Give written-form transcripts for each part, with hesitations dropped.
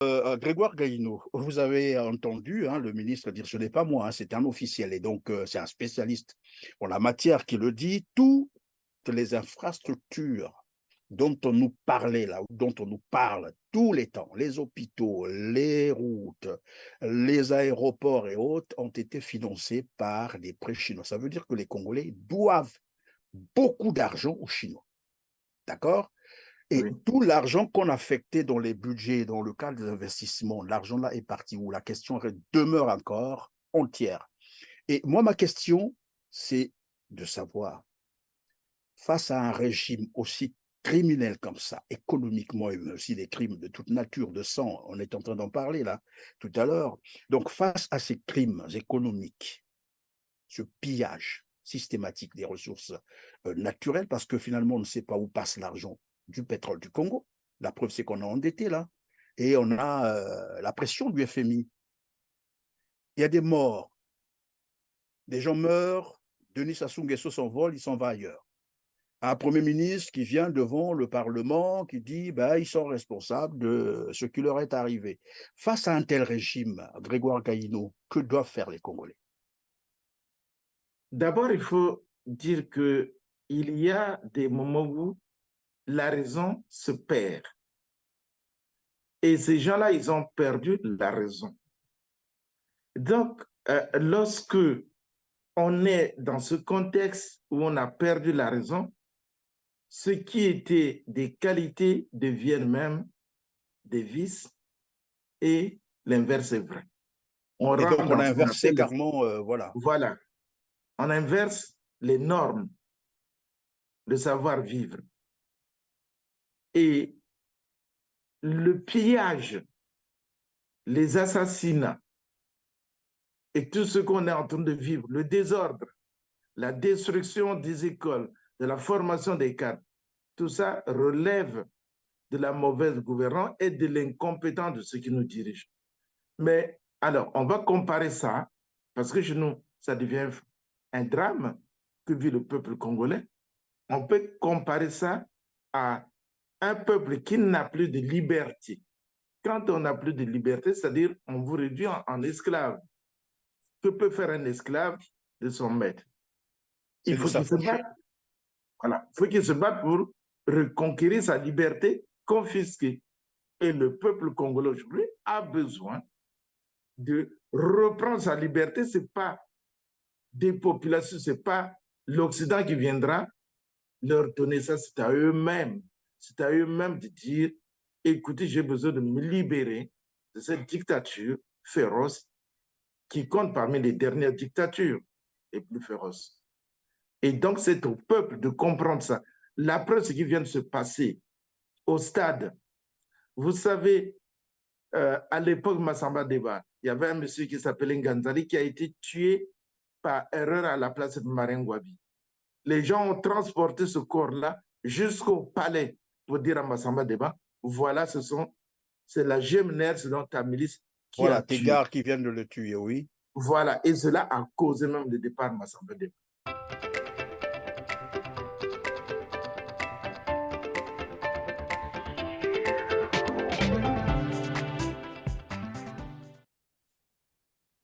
Grégoire Gaïno, vous avez entendu le ministre dire, ce n'est pas moi, c'est un officiel et donc c'est un spécialiste en la matière qui le dit, toutes les infrastructures dont on nous parlait là, dont on nous parle tous les temps, les hôpitaux, les routes, les aéroports et autres, ont été financés par des prêts chinois. Ça veut dire que les Congolais doivent beaucoup d'argent aux Chinois, d'accord? Et Oui. tout l'argent qu'on affectait dans les budgets, dans le cadre des investissements, l'argent là est parti où? La question demeure encore entière. Et moi, ma question, c'est de savoir, face à un régime aussi criminel comme ça, économiquement, et aussi des crimes de toute nature, de sang, on est en train d'en parler là, tout à l'heure. Donc, face à ces crimes économiques, ce pillage systématique des ressources naturelles, parce que finalement, on ne sait pas où passe l'argent du pétrole du Congo. La preuve, c'est qu'on est endetté là. Et on a la pression du FMI. Il y a des morts. Des gens meurent. Denis Sassou Nguesso s'envole, il s'en va ailleurs. Un Premier ministre qui vient devant le Parlement, qui dit ils sont responsables de ce qui leur est arrivé. Face à un tel régime, Grégoire Gaïno, que doivent faire les Congolais? D'abord, il faut dire que il y a des moments où la raison se perd. Et ces gens-là, ils ont perdu la raison. Donc, lorsque on est dans ce contexte où on a perdu la raison, ce qui était des qualités deviennent même des vices et l'inverse est vrai. On Et donc, rentre on dans a ce qu'on inversé appelle les... carrément, voilà. Voilà, on inverse les normes de savoir-vivre. Et le pillage, les assassinats et tout ce qu'on est en train de vivre, le désordre, la destruction des écoles, de la formation des cadres, tout ça relève de la mauvaise gouvernance et de l'incompétence de ceux qui nous dirigent. Mais alors, on va comparer ça, parce que chez nous, ça devient un drame que vit le peuple congolais. On peut comparer ça à un peuple qui n'a plus de liberté. Quand on n'a plus de liberté, c'est-à-dire on vous réduit en esclave. Que peut faire un esclave de son maître? Il C'est de faut qu'il se batte. s'approcher. Voilà. Il faut qu'il se batte pour reconquérir sa liberté confisquée. Et le peuple congolais aujourd'hui a besoin de reprendre sa liberté. Ce n'est pas des populations, ce n'est pas l'Occident qui viendra leur donner ça, c'est à eux-mêmes. C'est à eux-mêmes de dire, écoutez, j'ai besoin de me libérer de cette dictature féroce qui compte parmi les dernières dictatures les plus féroces. Et donc, c'est au peuple de comprendre ça. La preuve, ce qui vient de se passer au stade. Vous savez, à l'époque Massamba Deba, il y avait un monsieur qui s'appelait Nganzali qui a été tué par erreur à la place de Marine Ngouabi. Les gens ont transporté ce corps-là jusqu'au palais pour dire à Massamba Deba, voilà, c'est la GMNR, selon ta milice, qui a Voilà, tes tué. gars qui viennent de le tuer, oui. Voilà, et cela a causé même le départ de Massamba Deba.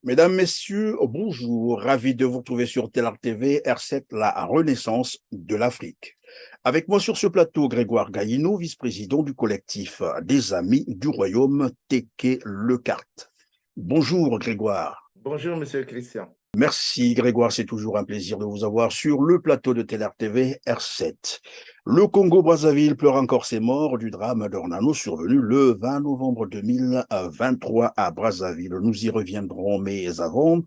Mesdames, Messieurs, bonjour. Ravi de vous retrouver sur Telar TV, R7, la renaissance de l'Afrique. Avec moi sur ce plateau, Grégoire Gaïno, vice-président du collectif des Amis du Royaume Téké Lecarte. Bonjour, Grégoire. Bonjour, monsieur Christian. Merci Grégoire, c'est toujours un plaisir de vous avoir sur le plateau de Telar TV R7. Le Congo-Brazzaville pleure encore ses morts du drame d'Ornano survenu le 20 novembre 2023 à Brazzaville. Nous y reviendrons, mais avant,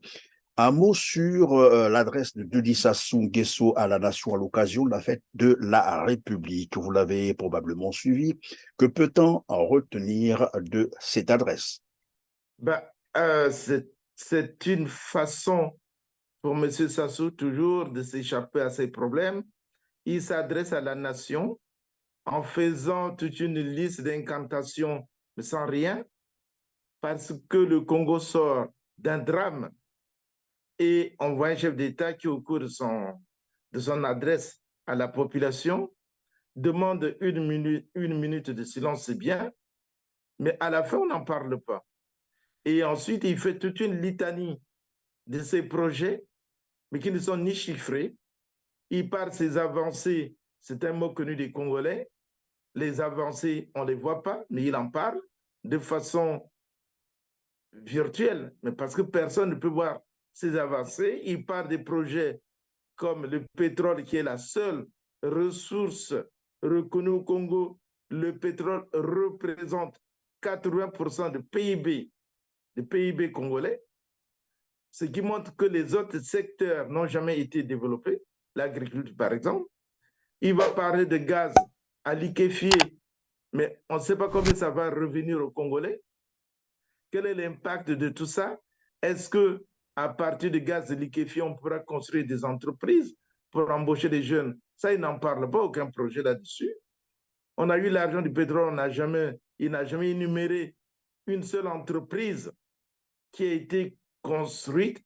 un mot sur l'adresse de Denis Sassou Nguesso à la nation à l'occasion de la fête de la République. Vous l'avez probablement suivi. Que peut-on en retenir de cette adresse? Ben, euh, c'est une façon pour M. Sassou toujours de s'échapper à ses problèmes. Il s'adresse à la nation en faisant toute une liste d'incantations sans rien, parce que le Congo sort d'un drame et on voit un chef d'État qui, au cours de son adresse à la population, demande une minute de silence, c'est bien, Mais à la fin, on n'en parle pas. Et ensuite, il fait toute une litanie de ses projets, mais qui ne sont ni chiffrés. Il parle de ses avancées, c'est un mot connu des Congolais. Les avancées, on ne les voit pas, mais il en parle de façon virtuelle, mais parce que personne ne peut voir ces avancées. Il parle des projets comme le pétrole, qui est la seule ressource reconnue au Congo. Le pétrole représente 80% du PIB congolais, ce qui montre que les autres secteurs n'ont jamais été développés, l'agriculture par exemple. Il va parler de gaz à liquéfier, mais on ne sait pas combien ça va revenir aux Congolais. Quel est l'impact de tout ça? Est-ce que à partir de gaz liquéfié, on pourra construire des entreprises pour embaucher des jeunes? Ça, il n'en parle pas, aucun projet là-dessus. On a eu l'argent du pétrole, il n'a jamais énuméré une seule entreprise qui a été construite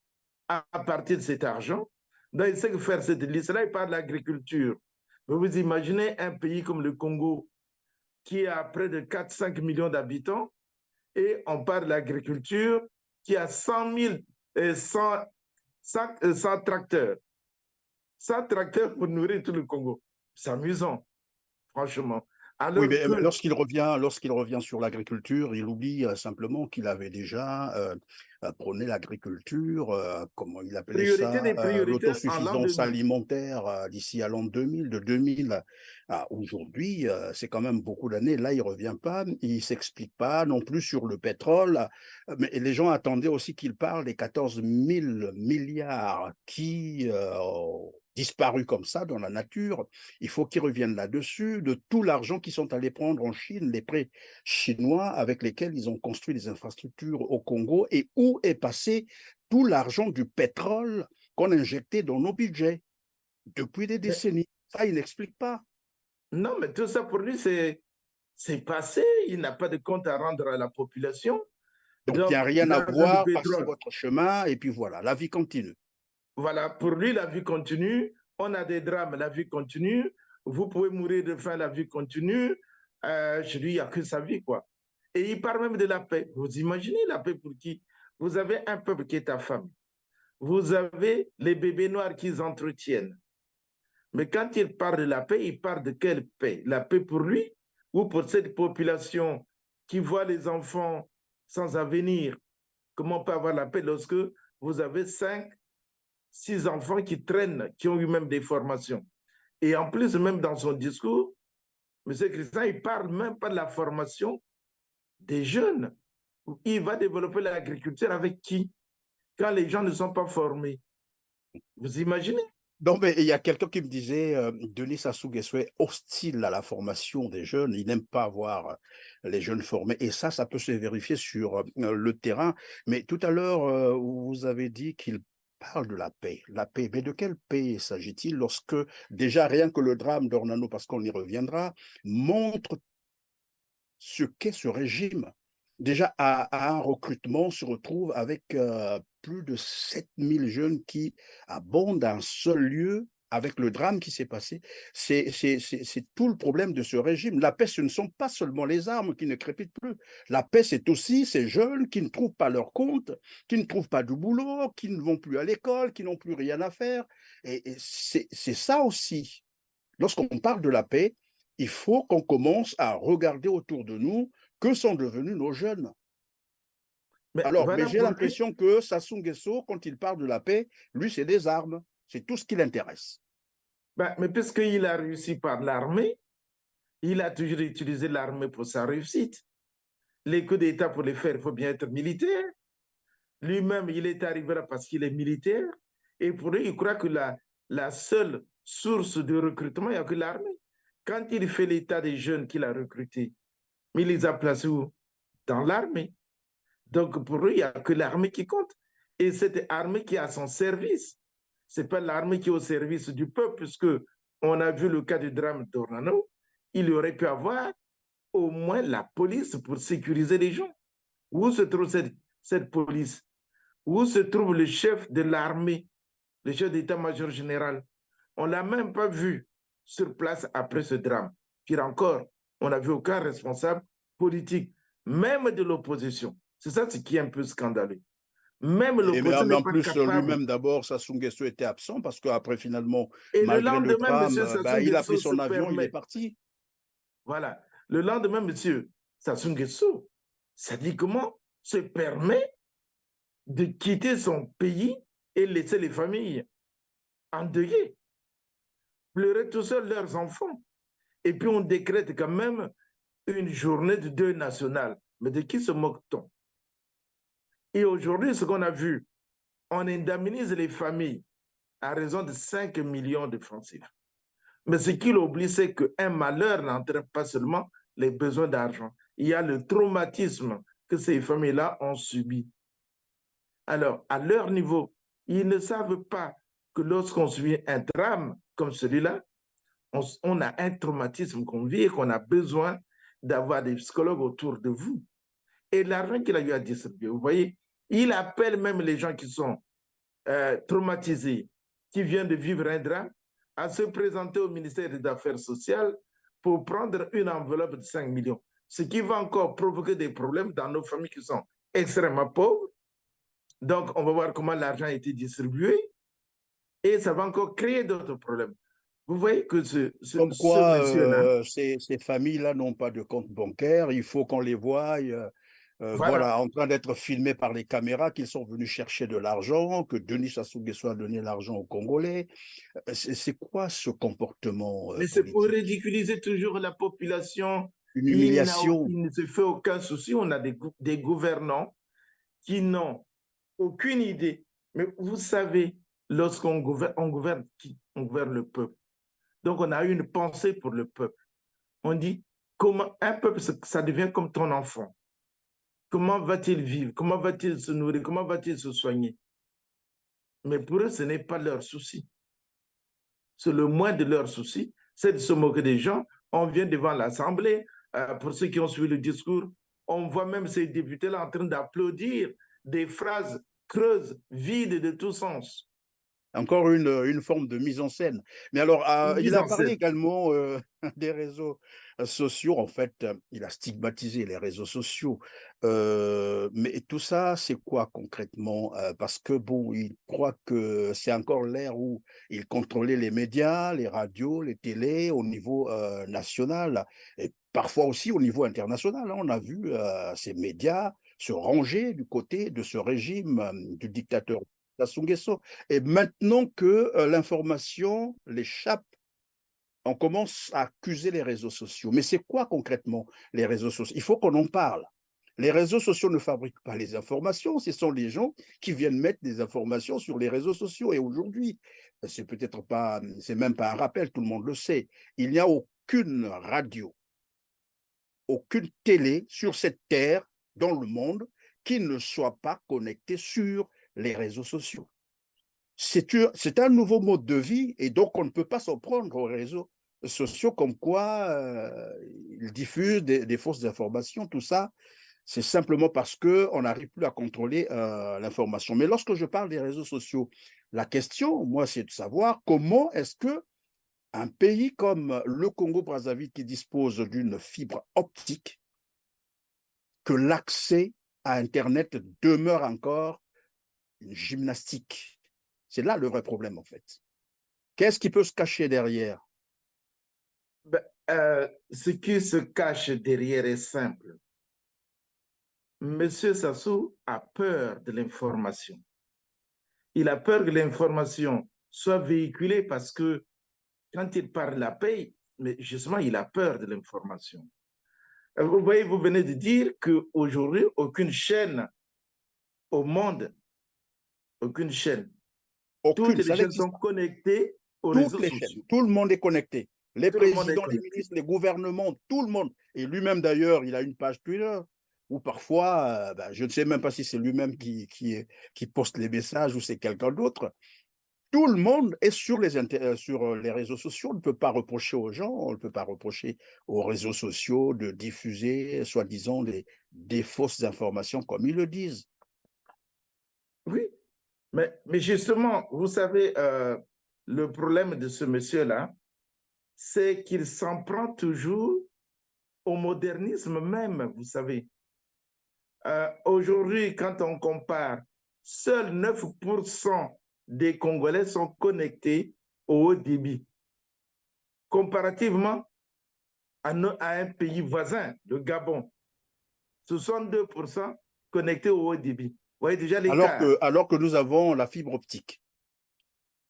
à partir de cet argent. Donc, il sait que faire cette liste-là, il parle de l'agriculture. Vous imaginez un pays comme le Congo, qui a près de 4-5 millions d'habitants, et on parle de l'agriculture, qui a 100 tracteurs. 100 tracteurs pour nourrir tout le Congo. C'est amusant, franchement. Oui, mais lorsqu'il revient sur l'agriculture, il oublie simplement qu'il avait déjà prôné l'agriculture, comment il appelait Priorité des ça, priorités en l'an l'autosuffisance 2000. alimentaire d'ici à l'an 2000, de 2000 à aujourd'hui, c'est quand même beaucoup d'années. Là, il revient pas, il s'explique pas non plus sur le pétrole, mais les gens attendaient aussi qu'il parle des 14 000 milliards qui ont disparu comme ça dans la nature. Il faut qu'ils reviennent là-dessus, de tout l'argent qu'ils sont allés prendre en Chine, les prêts chinois avec lesquels ils ont construit des infrastructures au Congo, et où est passé tout l'argent du pétrole qu'on injectait dans nos budgets depuis des Mais, décennies. Ça, il n'explique pas. non, mais tout ça pour lui, c'est passé. Il n'a pas de compte à rendre à la population. Donc, il n'y a Donc, rien à l'argent du voir, passez pétrole, votre chemin, et puis voilà, la vie continue. voilà, pour lui, la vie continue. On a des drames, la vie continue. Vous pouvez mourir de faim, la vie continue. Chez lui, il n'y a que sa vie, quoi. Et il parle même de la paix. Vous imaginez la paix pour qui? Vous avez un peuple qui est affamé. Vous avez les bébés noirs qu'ils entretiennent. Mais quand il parle de la paix, il parle de quelle paix? La paix pour lui ou pour cette population qui voit les enfants sans avenir? Comment on peut avoir la paix lorsque vous avez 5, 6 enfants qui traînent, qui ont eu même des formations? Et en plus, même dans son discours, M. Christian, il ne parle même pas de la formation des jeunes. Il va développer l'agriculture avec qui? Quand les gens ne sont pas formés. Vous imaginez? Non, mais il y a quelqu'un qui me disait, Denis Sassou Nguesso est hostile à la formation des jeunes, il n'aime pas voir les jeunes formés. Et ça peut se vérifier sur le terrain. Mais tout à l'heure, vous avez dit qu'il parle de la paix. La paix, mais de quelle paix s'agit-il lorsque déjà rien que le drame d'Ornano, parce qu'on y reviendra, montre ce qu'est ce régime? Déjà, à un recrutement, on se retrouve avec plus de 7000 jeunes qui abondent à un seul lieu avec le drame qui s'est passé. C'est tout le problème de ce régime. La paix, ce ne sont pas seulement les armes qui ne crépitent plus. La paix, c'est aussi ces jeunes qui ne trouvent pas leur compte, qui ne trouvent pas de boulot, qui ne vont plus à l'école, qui n'ont plus rien à faire. Et c'est ça aussi. Lorsqu'on parle de la paix, il faut qu'on commence à regarder autour de nous que sont devenus nos jeunes. Mais Alors, mais voilà j'ai pour lui. l'impression que Sassou Nguesso, quand il parle de la paix, lui, c'est des armes. C'est tout ce qui l'intéresse. Ben, mais puisqu'il a réussi par l'armée, il a toujours utilisé l'armée pour sa réussite. Les coups d'État, pour les faire, il faut bien être militaire. Lui-même, il est arrivé là parce qu'il est militaire. Et pour lui, il croit que la seule source de recrutement, il n'y a que l'armée. Quand il fait l'état des jeunes qu'il a recrutés, il les a placés où? Dans l'armée. Donc pour lui, il n'y a que l'armée qui compte. Et cette armée qui est à son service. Ce n'est pas l'armée qui est au service du peuple, puisque on a vu le cas du drame d'Ornano. Il aurait pu avoir au moins la police pour sécuriser les gens. Où se trouve cette police? Où se trouve le chef de l'armée, le chef d'état-major général? On ne l'a même pas vu sur place après ce drame. Pire encore, on n'a vu aucun responsable politique. même de l'opposition. C'est ça ce qui est un peu scandaleux. Même Mais l'opposition n'est en pas plus, capable. lui-même, d'abord, Sassou Nguesso était absent parce qu'après, finalement, Et le malgré le lendemain, M. drame, Sassou il a pris Nguesso se son avion, il est permet. parti. Voilà. Le lendemain, M. Sassou Nguesso, ça dit comment se permet de quitter son pays et laisser les familles endeuillées, pleurer tout seuls leurs enfants. Et puis on décrète quand même une journée de deuil national. Mais de qui se moque-t-on? Et aujourd'hui, ce qu'on a vu, on indemnise les familles à raison de 5 millions de francs CFA. Mais ce qu'il oublie, c'est qu'un malheur n'entraîne pas seulement les besoins d'argent. Il y a le traumatisme que ces familles-là ont subi. Alors, à leur niveau, ils ne savent pas que lorsqu'on subit un drame comme celui-là, on a un traumatisme qu'on vit et qu'on a besoin d'avoir des psychologues autour de vous. Et l'argent qu'il a eu à distribuer, vous voyez, il appelle même les gens qui sont traumatisés, qui viennent de vivre un drame, à se présenter au ministère des Affaires sociales pour prendre une enveloppe de 5 millions. Ce qui va encore provoquer des problèmes dans nos familles qui sont extrêmement pauvres. Donc, on va voir comment l'argent a été distribué et ça va encore créer d'autres problèmes. Vous voyez que ce Comme quoi, monsieur-là, ces familles-là n'ont pas de compte bancaire. Il faut qu'on les voie, voilà. voilà, en train d'être filmés par les caméras, qu'ils sont venus chercher de l'argent, que Denis Sassou Nguesso a donné l'argent aux Congolais. C'est quoi ce comportement Mais c'est pour politique? ridiculiser toujours la population. Une humiliation. Il ne se fait aucun souci. On a des gouvernants qui n'ont aucune idée. Mais vous savez, lorsqu'on gouverne, on gouverne qui? On gouverne le peuple. Donc, on a une pensée pour le peuple. On dit, comment un peuple, ça devient comme ton enfant. Comment va-t-il vivre? Comment va-t-il se nourrir? Comment va-t-il se soigner? Mais pour eux, ce n'est pas leur souci. C'est le moins de leurs soucis, c'est de se moquer des gens. On vient devant l'Assemblée, pour ceux qui ont suivi le discours, on voit même ces députés-là en train d'applaudir des phrases creuses, vides de tout sens. Encore une forme de mise en scène. Mais alors, Une il mise a en parlé scène. également des réseaux sociaux. En fait, il a stigmatisé les réseaux sociaux. Mais tout ça, c'est quoi concrètement? Parce que bon, il croit que c'est encore l'ère où il contrôlait les médias, les radios, les télés au niveau national et parfois aussi au niveau international, hein. On a vu ces médias se ranger du côté de ce régime du dictateur Sassou Nguesso. Et maintenant que l'information l'échappe, on commence à accuser les réseaux sociaux. Mais c'est quoi concrètement les réseaux sociaux? Il faut qu'on en parle. Les réseaux sociaux ne fabriquent pas les informations, ce sont les gens qui viennent mettre des informations sur les réseaux sociaux. Et aujourd'hui, c'est peut-être pas, c'est même pas un rappel, tout le monde le sait. Il n'y a aucune radio, aucune télé sur cette terre, dans le monde, qui ne soit pas connectée sur les réseaux sociaux. C'est un nouveau mode de vie et donc on ne peut pas s'en prendre aux réseaux sociaux comme quoi ils diffusent des fausses informations, tout ça. C'est simplement parce qu'on n'arrive plus à contrôler l'information. Mais lorsque je parle des réseaux sociaux, la question, moi, c'est de savoir comment est-ce que un pays comme le Congo-Brazzaville qui dispose d'une fibre optique, que l'accès à Internet demeure encore une gymnastique. C'est là le vrai problème, en fait. Qu'est-ce qui peut se cacher derrière? Ben, ce qui se cache derrière est simple. Monsieur Sassou a peur de l'information. Il a peur que l'information soit véhiculée parce que quand il parle de la paix, mais justement, il a peur de l'information. Vous voyez, vous venez de dire qu'aujourd'hui, aucune chaîne au monde, aucune chaîne, toutes Aucune, les ça chaînes n'existe sont pas. connectées aux Toutes réseaux les chaînes, sociaux. tout le monde est connecté. Les Tout le monde est présidents, les connecté. ministres, les gouvernements, tout le monde. Et lui-même, d'ailleurs, il a une page Twitter où parfois, je ne sais même pas si c'est lui-même qui poste les messages ou c'est quelqu'un d'autre. Tout le monde est sur sur les réseaux sociaux. On ne peut pas reprocher aux gens, on ne peut pas reprocher aux réseaux sociaux de diffuser, soi-disant, des fausses informations comme ils le disent. Oui, mais justement, vous savez, le problème de ce monsieur-là, c'est qu'il s'en prend toujours au modernisme même, vous savez. Aujourd'hui, quand on compare, seuls 9% des Congolais sont connectés au haut débit. Comparativement à un pays voisin, le Gabon, 62% connectés au haut débit. Vous voyez déjà l'écart. Alors que nous avons la fibre optique.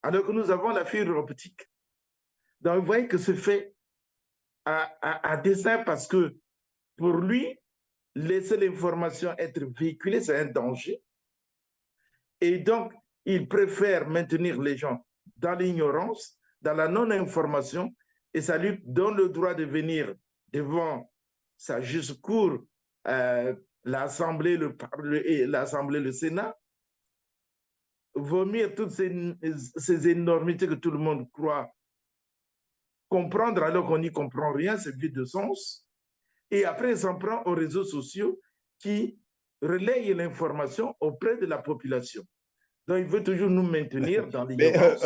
Alors que nous avons la fibre optique. Donc, vous voyez que c'est fait à dessein parce que pour lui, laisser l'information être véhiculée, c'est un danger. Et donc, il préfère maintenir les gens dans l'ignorance, dans la non-information, et ça lui donne le droit de venir devant sa juste cour, l'Assemblée, le Sénat, vomir toutes ces énormités que tout le monde croit comprendre alors qu'on n'y comprend rien, c'est vide de sens. Et après, il s'en prend aux réseaux sociaux qui relayent l'information auprès de la population. Donc, il veut toujours nous maintenir dans Mais l'ignorance.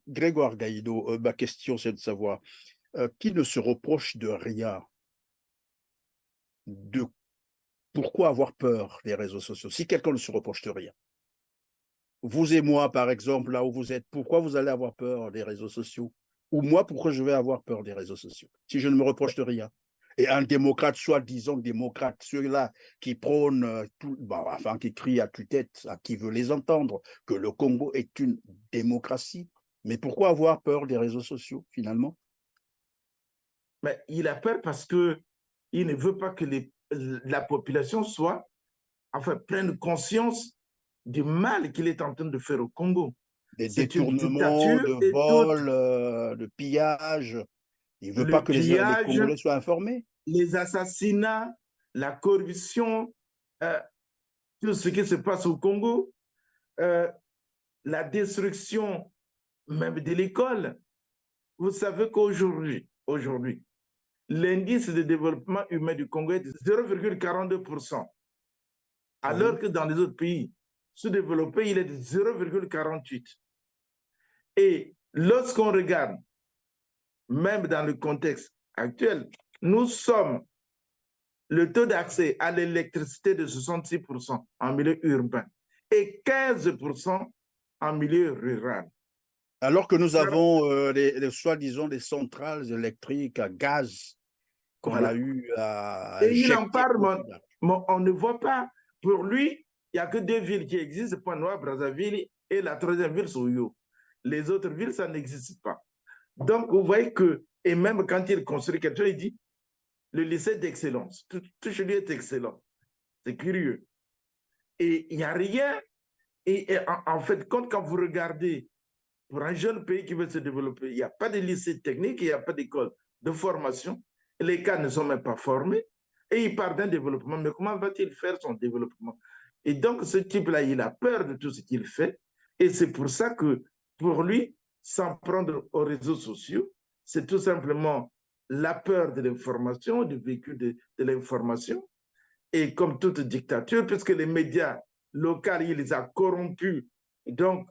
Grégoire Gaïdo, ma question, c'est de savoir qui ne se reproche de rien, de pourquoi avoir peur des réseaux sociaux si quelqu'un ne se reproche de rien? Vous et moi, par exemple, là où vous êtes, pourquoi vous allez avoir peur des réseaux sociaux? Ou moi, pourquoi je vais avoir peur des réseaux sociaux si je ne me reproche de rien? Et un démocrate, soi-disant démocrate, ceux-là qui prônent, enfin, qui crient à tue-tête, à qui veut les entendre, que le Congo est une démocratie. Mais pourquoi avoir peur des réseaux sociaux, finalement? Mais il a peur parce qu'il ne veut pas que la population soit, enfin, prenne conscience du mal qu'il est en train de faire au Congo. Des C'est une détournements, dictature de et tout. vols, de pillages. Il ne veut pas Le que les pillage, Congolais soient informés. les assassinats, la corruption, euh, tout ce qui se passe au Congo, euh, la destruction même de l'école. Vous savez qu'aujourd'hui, l'indice de développement humain du Congo est de 0,42%, alors Oui. que dans les autres pays sous-développés, il est de 0,48%. Et lorsqu'on regarde, même dans le contexte actuel, nous sommes le taux d'accès à l'électricité de 66% en milieu urbain et 15% en milieu rural. Alors que nous avons soi-disant des centrales électriques à gaz qu'on a Voilà. eu à Et il en injecter parle, beaucoup d'argent. mais on ne voit pas. Pour lui, il n'y a que deux villes qui existent, Pointe-Noire, Brazzaville et la troisième ville, Soyo. Les autres villes, ça n'existe pas. Donc, vous voyez que, et même quand il construit quelque chose, il dit, le lycée d'excellence, tout chez lui est excellent. C'est curieux. Et il n'y a rien. Et en fait, quand vous regardez, pour un jeune pays qui veut se développer, il n'y a pas de lycée technique, il n'y a pas d'école de formation. Les cas ne sont même pas formés. Et il part d'un développement. Mais comment va-t-il faire son développement? Et donc, ce type-là, il a peur de tout ce qu'il fait. Et c'est pour ça que, pour lui, s'en prendre aux réseaux sociaux, c'est tout simplement la peur de l'information, du véhicule de l'information. Et comme toute dictature, puisque les médias locaux, il les a corrompus. Donc,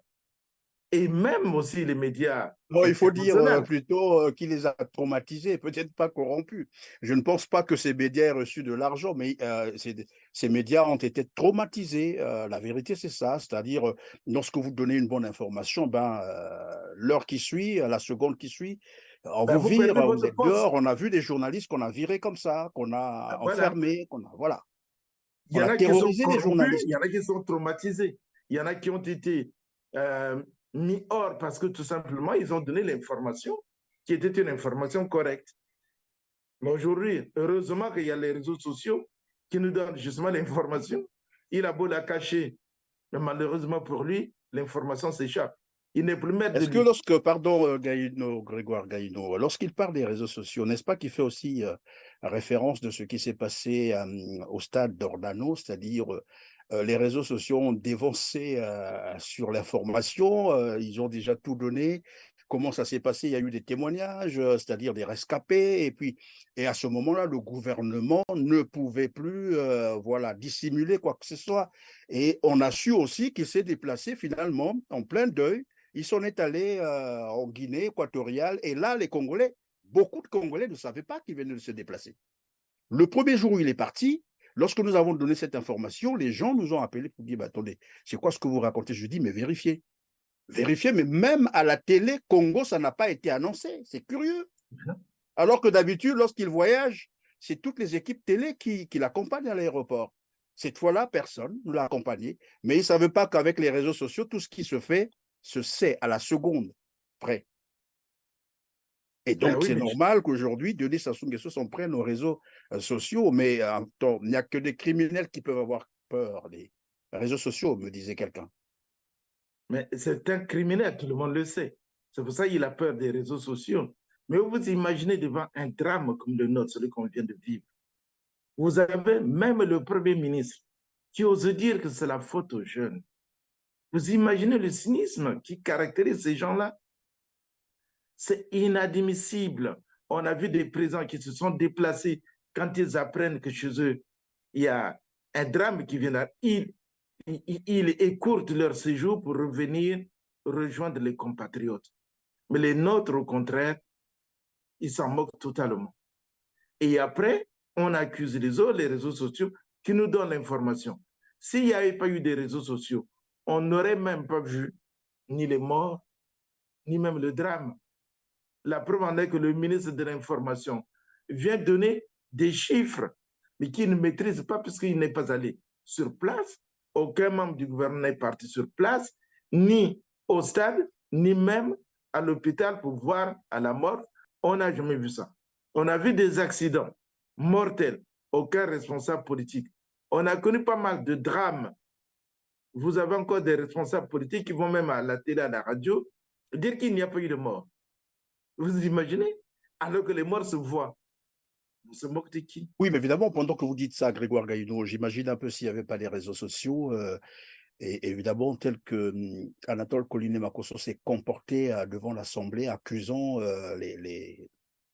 et même aussi les médias Bon, il faut dire internationaux. plutôt qu'il les a traumatisés, peut-être pas corrompus. Je ne pense pas que ces médias aient reçu de l'argent, mais ces médias ont été traumatisés. La vérité, c'est ça. C'est-à-dire, lorsque vous donnez une bonne information, l'heure qui suit, la seconde qui suit, on Ben, vous vous vire, perdez vous votre êtes poste. dehors. On a vu des journalistes qu'on a virés comme ça, qu'on a Voilà. enfermés, voilà. Il y On en a a qui sont terrorisé les corrompus, il y journalistes. en a qui sont traumatisés. Il y en a qui ont été mis hors parce que tout simplement, ils ont donné l'information qui était une information correcte. Mais aujourd'hui, heureusement qu'il y a les réseaux sociaux qui nous donnent justement l'information. Il a beau la cacher, mais malheureusement pour lui, l'information s'échappe. Il n'est plus maître de Est-ce que lui. pardon, Grégoire Gaïno, lorsqu'il parle des réseaux sociaux, n'est-ce pas qu'il fait aussi référence de ce qui s'est passé au stade d'Ornano, c'est-à-dire les réseaux sociaux ont dévancé sur l'information, ils ont déjà tout donné. Comment ça s'est passé? Il y a eu des témoignages, c'est-à-dire des rescapés, et à ce moment-là, le gouvernement ne pouvait plus, voilà, dissimuler quoi que ce soit. Et on a su aussi qu'il s'est déplacé finalement en plein deuil. Ils sont allés en Guinée équatoriale et là, les Congolais, beaucoup de Congolais ne savaient pas qu'il venait de se déplacer. Le premier jour où il est parti, Lorsque nous avons donné cette information, les gens nous ont appelés pour dire, bah, attendez, c'est quoi ce que vous racontez? Je dis, mais vérifiez. Vérifiez, mais même à la télé Congo, ça n'a pas été annoncé. C'est curieux. Alors que d'habitude, lorsqu'il voyage, c'est toutes les équipes télé qui l'accompagnent à l'aéroport. Cette fois-là, personne ne l'a accompagné, mais ils ne savaient pas qu'avec les réseaux sociaux, tout ce qui se fait se sait à la seconde près. Et Ben donc, oui, c'est mais normal qu'aujourd'hui, Denis Sassou Nguesso s'en prenne aux réseaux sociaux, mais il n'y a que des criminels qui peuvent avoir peur des réseaux sociaux, me disait quelqu'un. mais c'est un criminel, tout le monde le sait. C'est pour ça qu'il a peur des réseaux sociaux. Mais vous imaginez devant un drame comme le nôtre, celui qu'on vient de vivre, vous avez même le Premier ministre qui ose dire que c'est la faute aux jeunes. Vous imaginez le cynisme qui caractérise ces gens-là? C'est inadmissible. On a vu des présidents qui se sont déplacés quand ils apprennent que chez eux, il y a un drame qui vient d'arriver. Ils écourtent leur séjour pour revenir rejoindre les compatriotes. Mais les nôtres, au contraire, ils s'en moquent totalement. Et après, on accuse les autres, les réseaux sociaux, qui nous donnent l'information. S'il n'y avait pas eu des réseaux sociaux, on n'aurait même pas vu ni les morts, ni même le drame. La preuve en est que le ministre de l'Information vient donner des chiffres, mais qu'il ne maîtrise pas puisqu'il n'est pas allé sur place. Aucun membre du gouvernement n'est parti sur place, ni au stade, ni même à l'hôpital pour voir à la mort. On n'a jamais vu ça. On a vu des accidents mortels, aucun responsable politique. On a connu pas mal de drames. Vous avez encore des responsables politiques qui vont même à la télé, à la radio, dire qu'il n'y a pas eu de mort. Vous imaginez? Alors que les morts se voient. On se moque de qui? Oui, mais évidemment, pendant que vous dites ça, Grégoire Gaïno, j'imagine un peu s'il n'y avait pas les réseaux sociaux, et évidemment, tel que Anatole Collinet-Makosso s'est comporté devant l'Assemblée, accusant les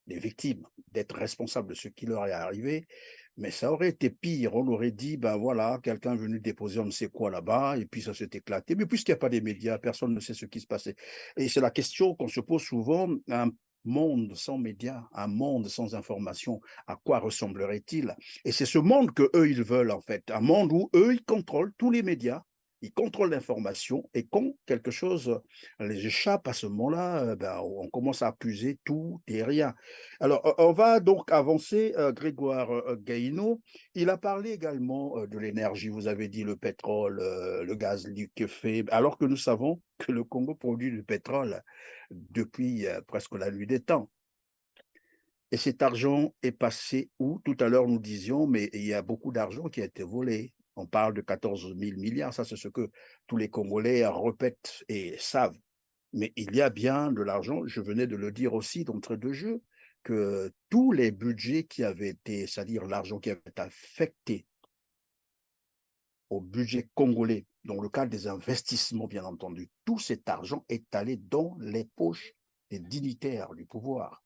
victimes d'être responsables de ce qui leur est arrivé, mais ça aurait été pire. On aurait dit, ben voilà, quelqu'un est venu déposer on ne sait quoi là-bas, et puis ça s'est éclaté. Mais puisqu'il n'y a pas des médias, personne ne sait ce qui se passait. Et c'est la question qu'on se pose souvent, un monde sans médias, un monde sans information, à quoi ressemblerait-il? Et c'est ce monde que eux ils veulent en fait, un monde où eux, ils contrôlent tous les médias, ils contrôlent l'information, et quand quelque chose les échappe à ce moment-là, ben, on commence à accuser tout et rien. Alors, on va donc avancer, Grégoire Gaïno. Il a parlé également de l'énergie. Vous avez dit le pétrole, le gaz liquéfié, alors que nous savons que le Congo produit du pétrole depuis presque la nuit des temps. Et cet argent est passé où? Tout à l'heure, nous disions, mais il y a beaucoup d'argent qui a été volé. On parle de 14 000 milliards. Ça, c'est ce que tous les Congolais répètent et savent. Mais il y a bien de l'argent, je venais de le dire aussi d'entrée de jeu, que tous les budgets qui avaient été, c'est-à-dire l'argent qui avait été affecté au budget congolais, dans le cadre des investissements, bien entendu, tout cet argent est allé dans les poches des dignitaires du pouvoir.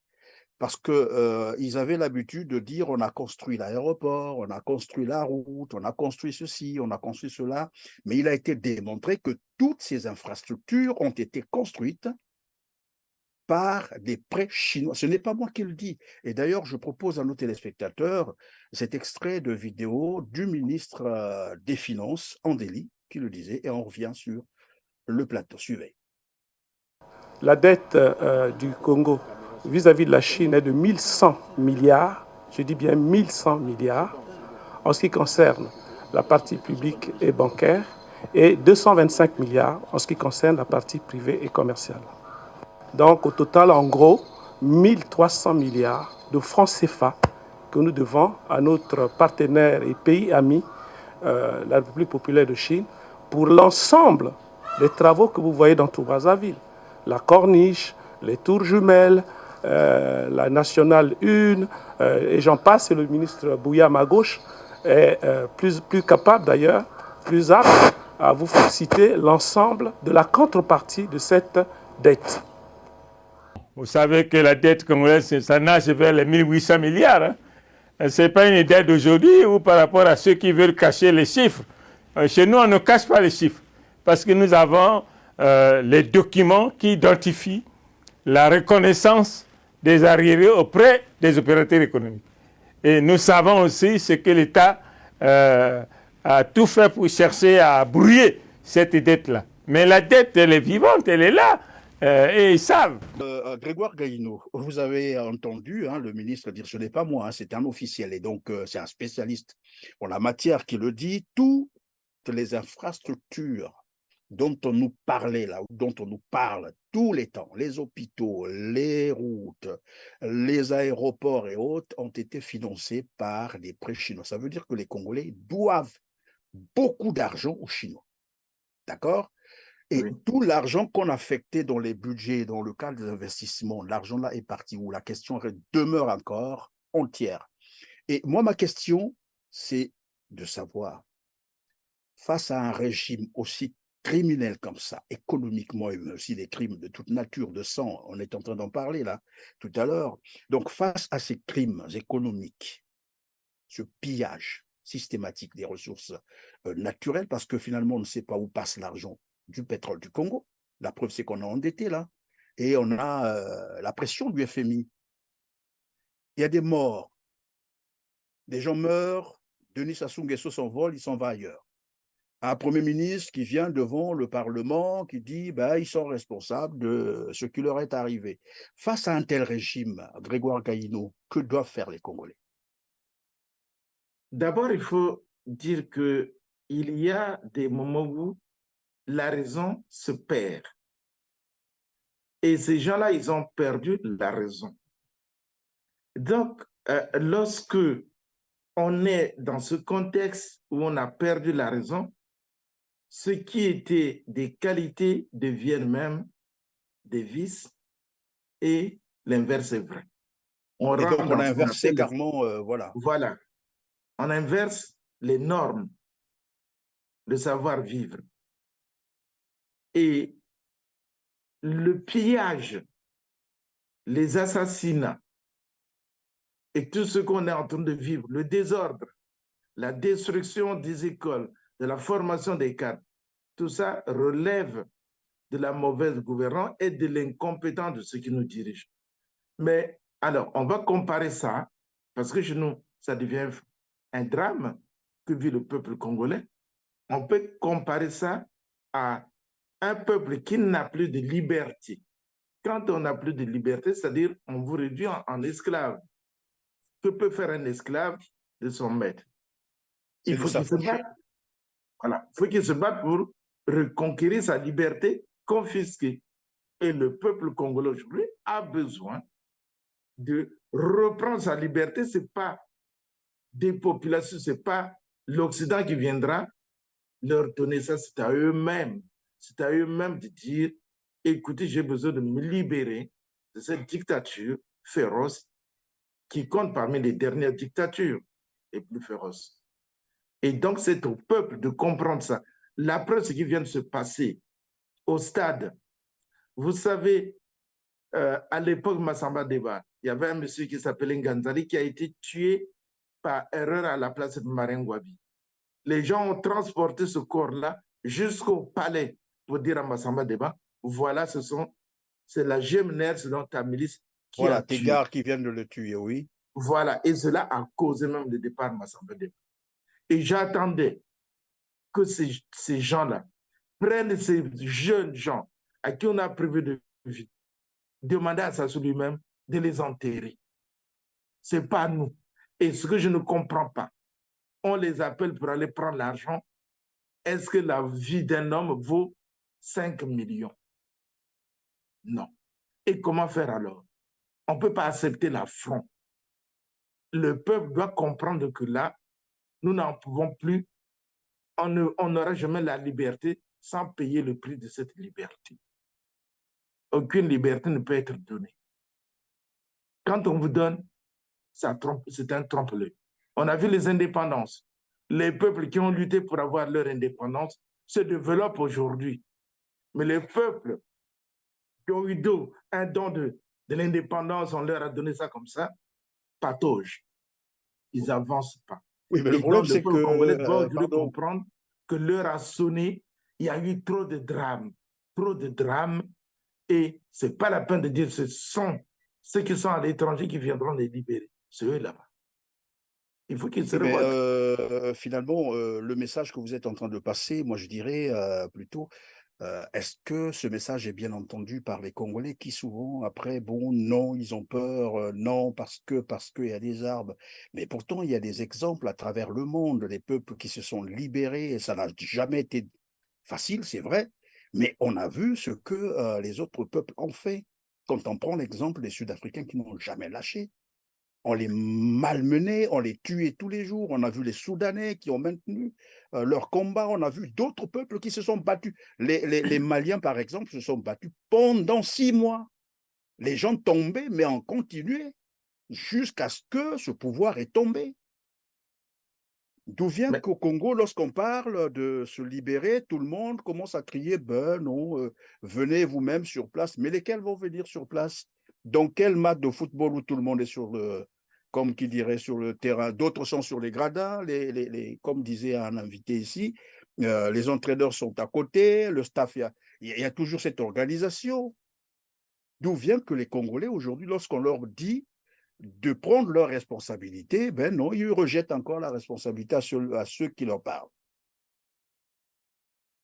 Parce qu'ils avaient l'habitude de dire on a construit l'aéroport, on a construit la route, on a construit ceci, on a construit cela. Mais il a été démontré que toutes ces infrastructures ont été construites par des prêts chinois. Ce n'est pas moi qui le dis. Et d'ailleurs, je propose à nos téléspectateurs cet extrait de vidéo du ministre des Finances, Andeli, qui le disait, et on revient sur le plateau. Suivez. La dette du Congo vis-à-vis de la Chine est de 1100 milliards, je dis bien 1100 milliards, en ce qui concerne la partie publique et bancaire, et 225 milliards en ce qui concerne la partie privée et commerciale. Donc au total, en gros, 1300 milliards de francs CFA que nous devons à notre partenaire et pays ami, la République populaire de Chine, pour l'ensemble des travaux que vous voyez dans tout Brazzaville. La corniche, les tours jumelles, la nationale 1, et j'en passe, et le ministre Bouyam à gauche est plus capable d'ailleurs, plus apte à vous citer l'ensemble de la contrepartie de cette dette. Vous savez que la dette congolaise, ça nage vers les 1800 milliards. Hein. Ce n'est pas une dette d'aujourd'hui ou par rapport à ceux qui veulent cacher les chiffres. Chez nous, on ne cache pas les chiffres parce que nous avons les documents qui identifient la reconnaissance des arriérés auprès des opérateurs économiques. Et nous savons aussi ce que l'État a tout fait pour chercher à brouiller cette dette-là. Mais la dette, elle est vivante, elle est là, et ils savent. Grégoire Gaïno, vous avez entendu le ministre dire, ce n'est pas moi, c'est un officiel, et donc c'est un spécialiste en la matière qui le dit, toutes les infrastructures dont on nous parlait là, dont on nous parle tous les temps, les hôpitaux, les routes, les aéroports et autres, ont été financés par des prêts chinois. Ça veut dire que les Congolais doivent beaucoup d'argent aux Chinois. D'accord? Et Oui. tout l'argent qu'on affectait dans les budgets, dans le cadre des investissements, l'argent là est parti où? La question demeure encore entière. Et moi, ma question, c'est de savoir, face à un régime aussi criminel comme ça, économiquement, mais aussi des crimes de toute nature, de sang, on est en train d'en parler là tout à l'heure. Donc, face à ces crimes économiques, ce pillage systématique des ressources naturelles, parce que finalement, on ne sait pas où passe l'argent du pétrole du Congo. La preuve, c'est qu'on est endetté là. Et on a la pression du FMI. Il y a des morts. Des gens meurent. Denis Sassou Nguesso s'envole, il s'en va ailleurs. Un Premier ministre qui vient devant le Parlement, qui dit ils sont responsables de ce qui leur est arrivé. Face à un tel régime, Grégoire Gaïno, que doivent faire les Congolais? D'abord, il faut dire qu'il y a des moments où la raison se perd. Et ces gens-là, ils ont perdu la raison. Donc, lorsque on est dans ce contexte où on a perdu la raison, ce qui était des qualités deviennent même des vices et l'inverse est vrai. Et donc, on a inversé carrément, voilà. Voilà. On inverse les normes de savoir-vivre. Et le pillage, les assassinats et tout ce qu'on est en train de vivre, le désordre, la destruction des écoles, de la formation des cadres, tout ça relève de la mauvaise gouvernance et de l'incompétence de ceux qui nous dirigent. Mais alors, on va comparer ça, parce que chez nous, ça devient un drame que vit le peuple congolais. On peut comparer ça à un peuple qui n'a plus de liberté. Quand on n'a plus de liberté, c'est-à-dire on vous réduit en esclave. Que peut faire un esclave de son maître? Il faut qu'il se batte. Voilà. Il faut qu'il se batte pour reconquérir sa liberté confisquée. Et le peuple congolais aujourd'hui a besoin de reprendre sa liberté. Ce n'est pas des populations, ce n'est pas l'Occident qui viendra leur donner ça, c'est à eux-mêmes. C'est à eux-mêmes de dire, écoutez, j'ai besoin de me libérer de cette dictature féroce qui compte parmi les dernières dictatures les plus féroces. Et donc, c'est au peuple de comprendre ça. La preuve, ce qui vient de se passer au stade. Vous savez, à l'époque Massamba Deba, il y avait un monsieur qui s'appelait Nganzali qui a été tué par erreur à la place de Marengwabi. Les gens ont transporté ce corps-là jusqu'au palais pour dire à Massamba Deba, voilà, c'est la GMNR, c'est donc ta milice qui a tué. Tes gars qui viennent de le tuer, oui. Voilà, et cela a causé même le départ de Massamba Deba. Et j'attendais que ces gens-là prennent ces jeunes gens à qui on a privé de vie, demander à Sassou lui-même de les enterrer. Ce n'est pas nous. Et ce que je ne comprends pas, on les appelle pour aller prendre l'argent. Est-ce que la vie d'un homme vaut 5 millions? Non. Et comment faire alors? On ne peut pas accepter l'affront. Le peuple doit comprendre que là, nous n'en pouvons plus. On n'aura jamais la liberté sans payer le prix de cette liberté. Aucune liberté ne peut être donnée. Quand on vous donne, c'est un trompe-l'œil. On a vu les indépendances. Les peuples qui ont lutté pour avoir leur indépendance se développent aujourd'hui. Mais les peuples qui ont eu un don de l'indépendance, on leur a donné ça comme ça, patauge. Ils n'avancent pas. Oui, mais le problème, c'est que... Le peuple congolais doit aujourd'hui comprendre que l'heure a sonné, il y a eu trop de drames, et ce n'est pas la peine de dire ce sont ceux qui sont à l'étranger qui viendront les libérer. C'est eux là-bas. Il faut qu'ils se Oui, mais révoltent. finalement, le message que vous êtes en train de passer, moi je dirais plutôt, est-ce que ce message est bien entendu par les Congolais qui souvent, après, bon, non, ils ont peur, non, parce qu'il y a des armes. Mais pourtant, il y a des exemples à travers le monde, des peuples qui se sont libérés, et ça n'a jamais été facile, c'est vrai, mais on a vu ce que les autres peuples ont fait. Quand on prend l'exemple des Sud-Africains qui n'ont jamais lâché, on les malmenait, on les tuait tous les jours. On a vu les Soudanais qui ont maintenu leur combat. On a vu d'autres peuples qui se sont battus. Les Maliens, par exemple, se sont battus pendant 6 mois. Les gens tombaient, mais on continuait jusqu'à ce que ce pouvoir est tombé. D'où vient Mais qu'au Congo, lorsqu'on parle de se libérer, tout le monde commence à crier, ben non, venez vous-même sur place. Mais lesquels vont venir sur place? Dans quel match de football où tout le monde est sur le, comme qui dirait, sur le terrain? D'autres sont sur les gradins, comme disait un invité ici, les entraîneurs sont à côté, le staff, il y a toujours cette organisation. D'où vient que les Congolais, aujourd'hui, lorsqu'on leur dit de prendre leurs responsabilités, ben non, ils rejettent encore la responsabilité à ceux qui leur parlent.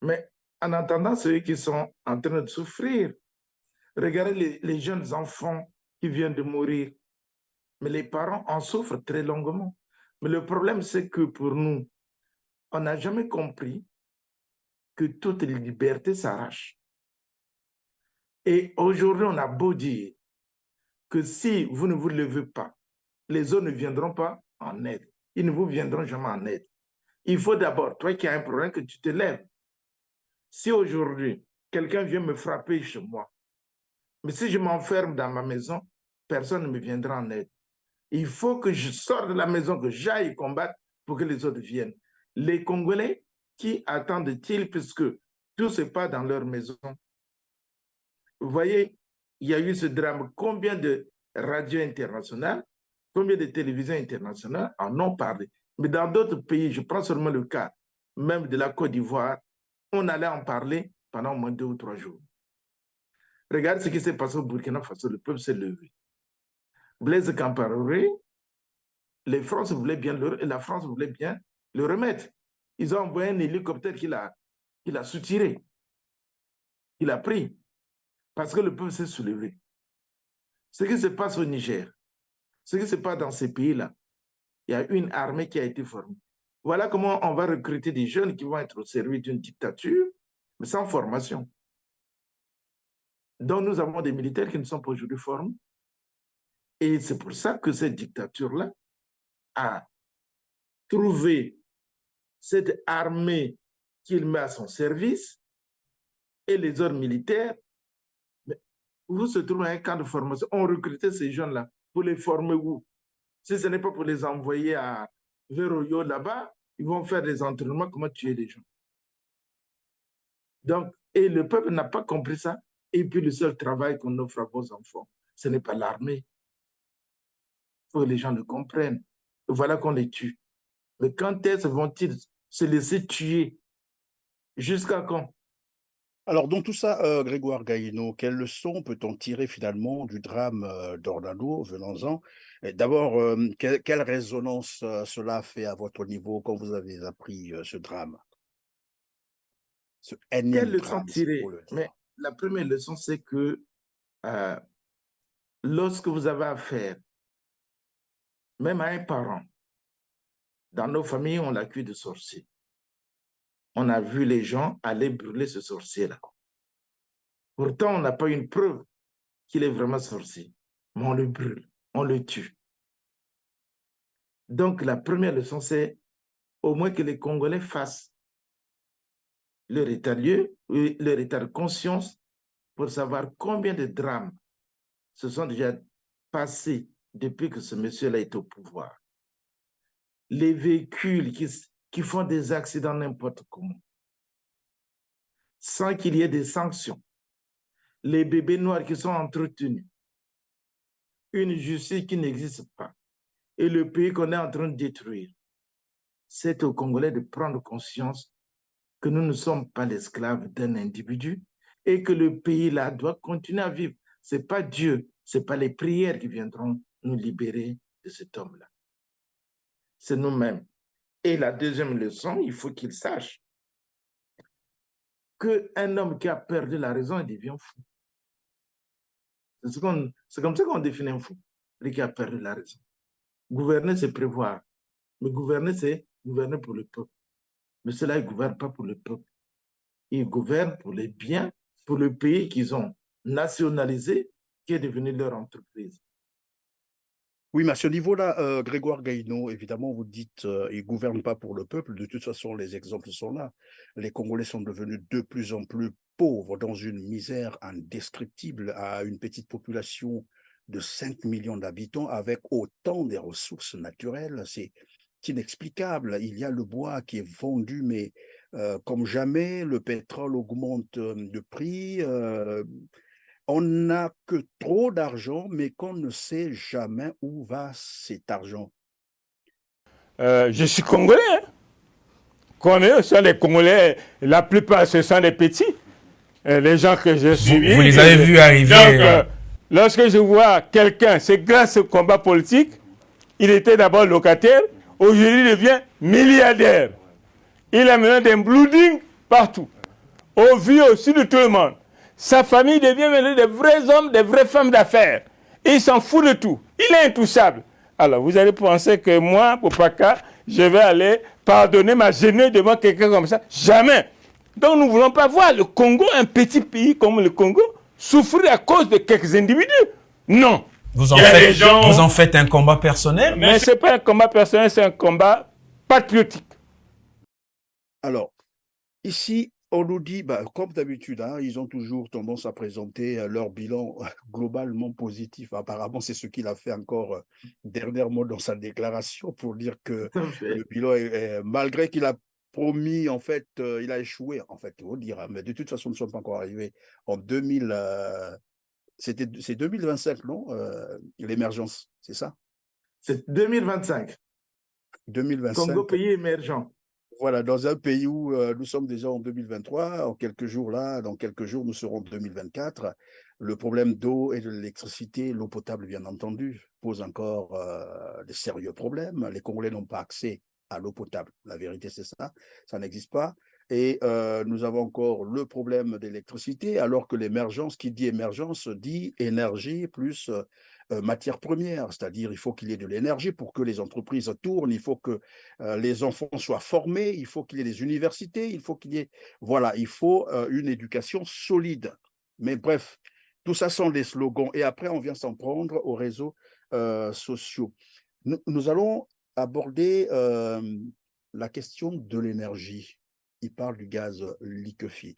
Mais en attendant, ceux qui sont en train de souffrir, regardez les jeunes enfants qui viennent de mourir, mais les parents en souffrent très longuement. Mais le problème, c'est que pour nous, on n'a jamais compris que toute liberté s'arrache. Et aujourd'hui, on a beau dire que si vous ne vous levez pas, les autres ne viendront pas en aide. Ils ne vous viendront jamais en aide. Il faut d'abord, toi qui as un problème, que tu te lèves. Si aujourd'hui, quelqu'un vient me frapper chez moi, mais si je m'enferme dans ma maison, personne ne me viendra en aide. Il faut que je sorte de la maison, que j'aille combattre pour que les autres viennent. Les Congolais, qui attendent-ils puisque tout se passe dans leur maison? Vous voyez, il y a eu ce drame. Combien de radios internationales, combien de télévisions internationales en ont parlé? Mais dans d'autres pays, je prends seulement le cas, même de la Côte d'Ivoire, on allait en parler pendant au moins 2 ou 3 jours. Regarde ce qui s'est passé au Burkina Faso, le peuple s'est levé. Blaise Compaoré, la France voulait bien le remettre. Ils ont envoyé un hélicoptère qu'il a soutiré, il a pris, parce que le peuple s'est soulevé. Ce qui se passe au Niger, ce qui se passe dans ces pays-là, il y a une armée qui a été formée. Voilà comment on va recruter des jeunes qui vont être au service d'une dictature, mais sans formation. Donc nous avons des militaires qui ne sont pas aujourd'hui formés. Et c'est pour ça que cette dictature-là a trouvé cette armée qu'il met à son service et les autres militaires. Mais où se trouve un camp de formation? On recrutait ces jeunes-là pour les former où? Si ce n'est pas pour les envoyer à Veroyo là-bas, ils vont faire des entraînements, comment tuer les gens. Donc, et le peuple n'a pas compris ça. Et puis le seul travail qu'on offre à vos enfants, ce n'est pas l'armée. Il faut que les gens le comprennent. Et voilà qu'on les tue. Mais quand est-ce vont-ils se laisser tuer? Jusqu'à quand? Alors, dans tout ça, Grégoire Gaïno, quelle leçon peut-on tirer finalement du drame d'Orlando? Venons-en. D'abord, quelle résonance cela fait à votre niveau quand vous avez appris ce drame, ce Quelle énième leçon drame, s'il faut tirer? le Mais dire? la première leçon, c'est que euh, lorsque vous avez affaire, même à un parent, dans nos familles, on l'accuse de sorcier. On a vu les gens aller brûler ce sorcier-là. Pourtant, on n'a pas une preuve qu'il est vraiment sorcier. Mais on le brûle, on le tue. Donc, la première leçon, c'est au moins que les Congolais fassent leur état de lieu, leur état de conscience pour savoir combien de drames se sont déjà passés depuis que ce monsieur-là est au pouvoir. Les véhicules qui font des accidents n'importe comment, sans qu'il y ait des sanctions. Les bébés noirs qui sont entretenus. Une justice qui n'existe pas. Et le pays qu'on est en train de détruire. C'est aux Congolais de prendre conscience que nous ne sommes pas l'esclave d'un individu et que le pays-là doit continuer à vivre. Ce n'est pas Dieu, ce n'est pas les prières qui viendront nous libérer de cet homme-là. c'est nous-mêmes. Et la deuxième leçon, il faut qu'il sache qu'un homme qui a perdu la raison, il devient fou. C'est comme ça qu'on définit un fou, lui qui a perdu la raison. Gouverner, c'est prévoir. Mais gouverner, c'est gouverner pour le peuple. Mais cela, il ne gouverne pas pour le peuple. Il gouverne pour les biens, pour le pays qu'ils ont nationalisé, qui est devenu leur entreprise. Oui, mais à ce niveau-là, Grégoire Gaïno, évidemment, vous dites il ne gouverne pas pour le peuple. De toute façon, les exemples sont là. Les Congolais sont devenus de plus en plus pauvres, dans une misère indescriptible, à une petite population de 5 millions d'habitants, avec autant de ressources naturelles. C'est inexplicable. Il y a le bois qui est vendu, mais comme jamais, le pétrole augmente de prix. On n'a que trop d'argent, mais qu'on ne sait jamais où va cet argent. Je suis congolais. Hein. Congolais, ce sont des Congolais, la plupart ce sont des petits. Les gens que j'ai suivis. Vous les avez vus arriver. Donc, lorsque je vois quelqu'un, c'est grâce au combat politique, il était d'abord locataire, aujourd'hui il devient milliardaire. Il a maintenant des bloodings partout, au vu aussi de tout le monde. Sa famille devient maintenant des vrais hommes, des vraies femmes d'affaires. Il s'en fout de tout. Il est intouchable. Alors, vous allez penser que moi, Popaka, je vais aller pardonner ma gênée devant quelqu'un comme ça? Jamais. Donc, nous ne voulons pas voir le Congo, un petit pays comme le Congo, souffrir à cause de quelques individus. Non. Vous en faites un combat personnel? Mais ce n'est pas un combat personnel, c'est un combat patriotique. Alors, ici, on nous dit, comme d'habitude, hein, ils ont toujours tendance à présenter leur bilan globalement positif. Apparemment, c'est ce qu'il a fait encore dernièrement dans sa déclaration pour dire que le bilan, malgré qu'il a promis, en fait, il a échoué, en fait, il faut dire. Hein, mais de toute façon, nous ne sommes pas encore arrivés en 2000. C'est 2025, non l'émergence, c'est ça? C'est 2025. 2025. Congo, pays émergent. Voilà, dans un pays où nous sommes déjà en 2023, en quelques jours là, dans quelques jours, nous serons en 2024. Le problème d'eau et de l'électricité, l'eau potable, bien entendu, pose encore de sérieux problèmes. Les Congolais n'ont pas accès à l'eau potable. La vérité, c'est ça. Ça n'existe pas. Et nous avons encore le problème d'électricité, alors que l'émergence, qui dit émergence, dit énergie plus matière première, c'est-à-dire il faut qu'il y ait de l'énergie pour que les entreprises tournent, il faut que les enfants soient formés, il faut qu'il y ait des universités, il faut qu'il y ait, voilà, il faut une éducation solide. Mais bref, tout ça sont des slogans et après on vient s'en prendre aux réseaux sociaux. Nous allons aborder la question de l'énergie. Il parle du gaz liquéfié.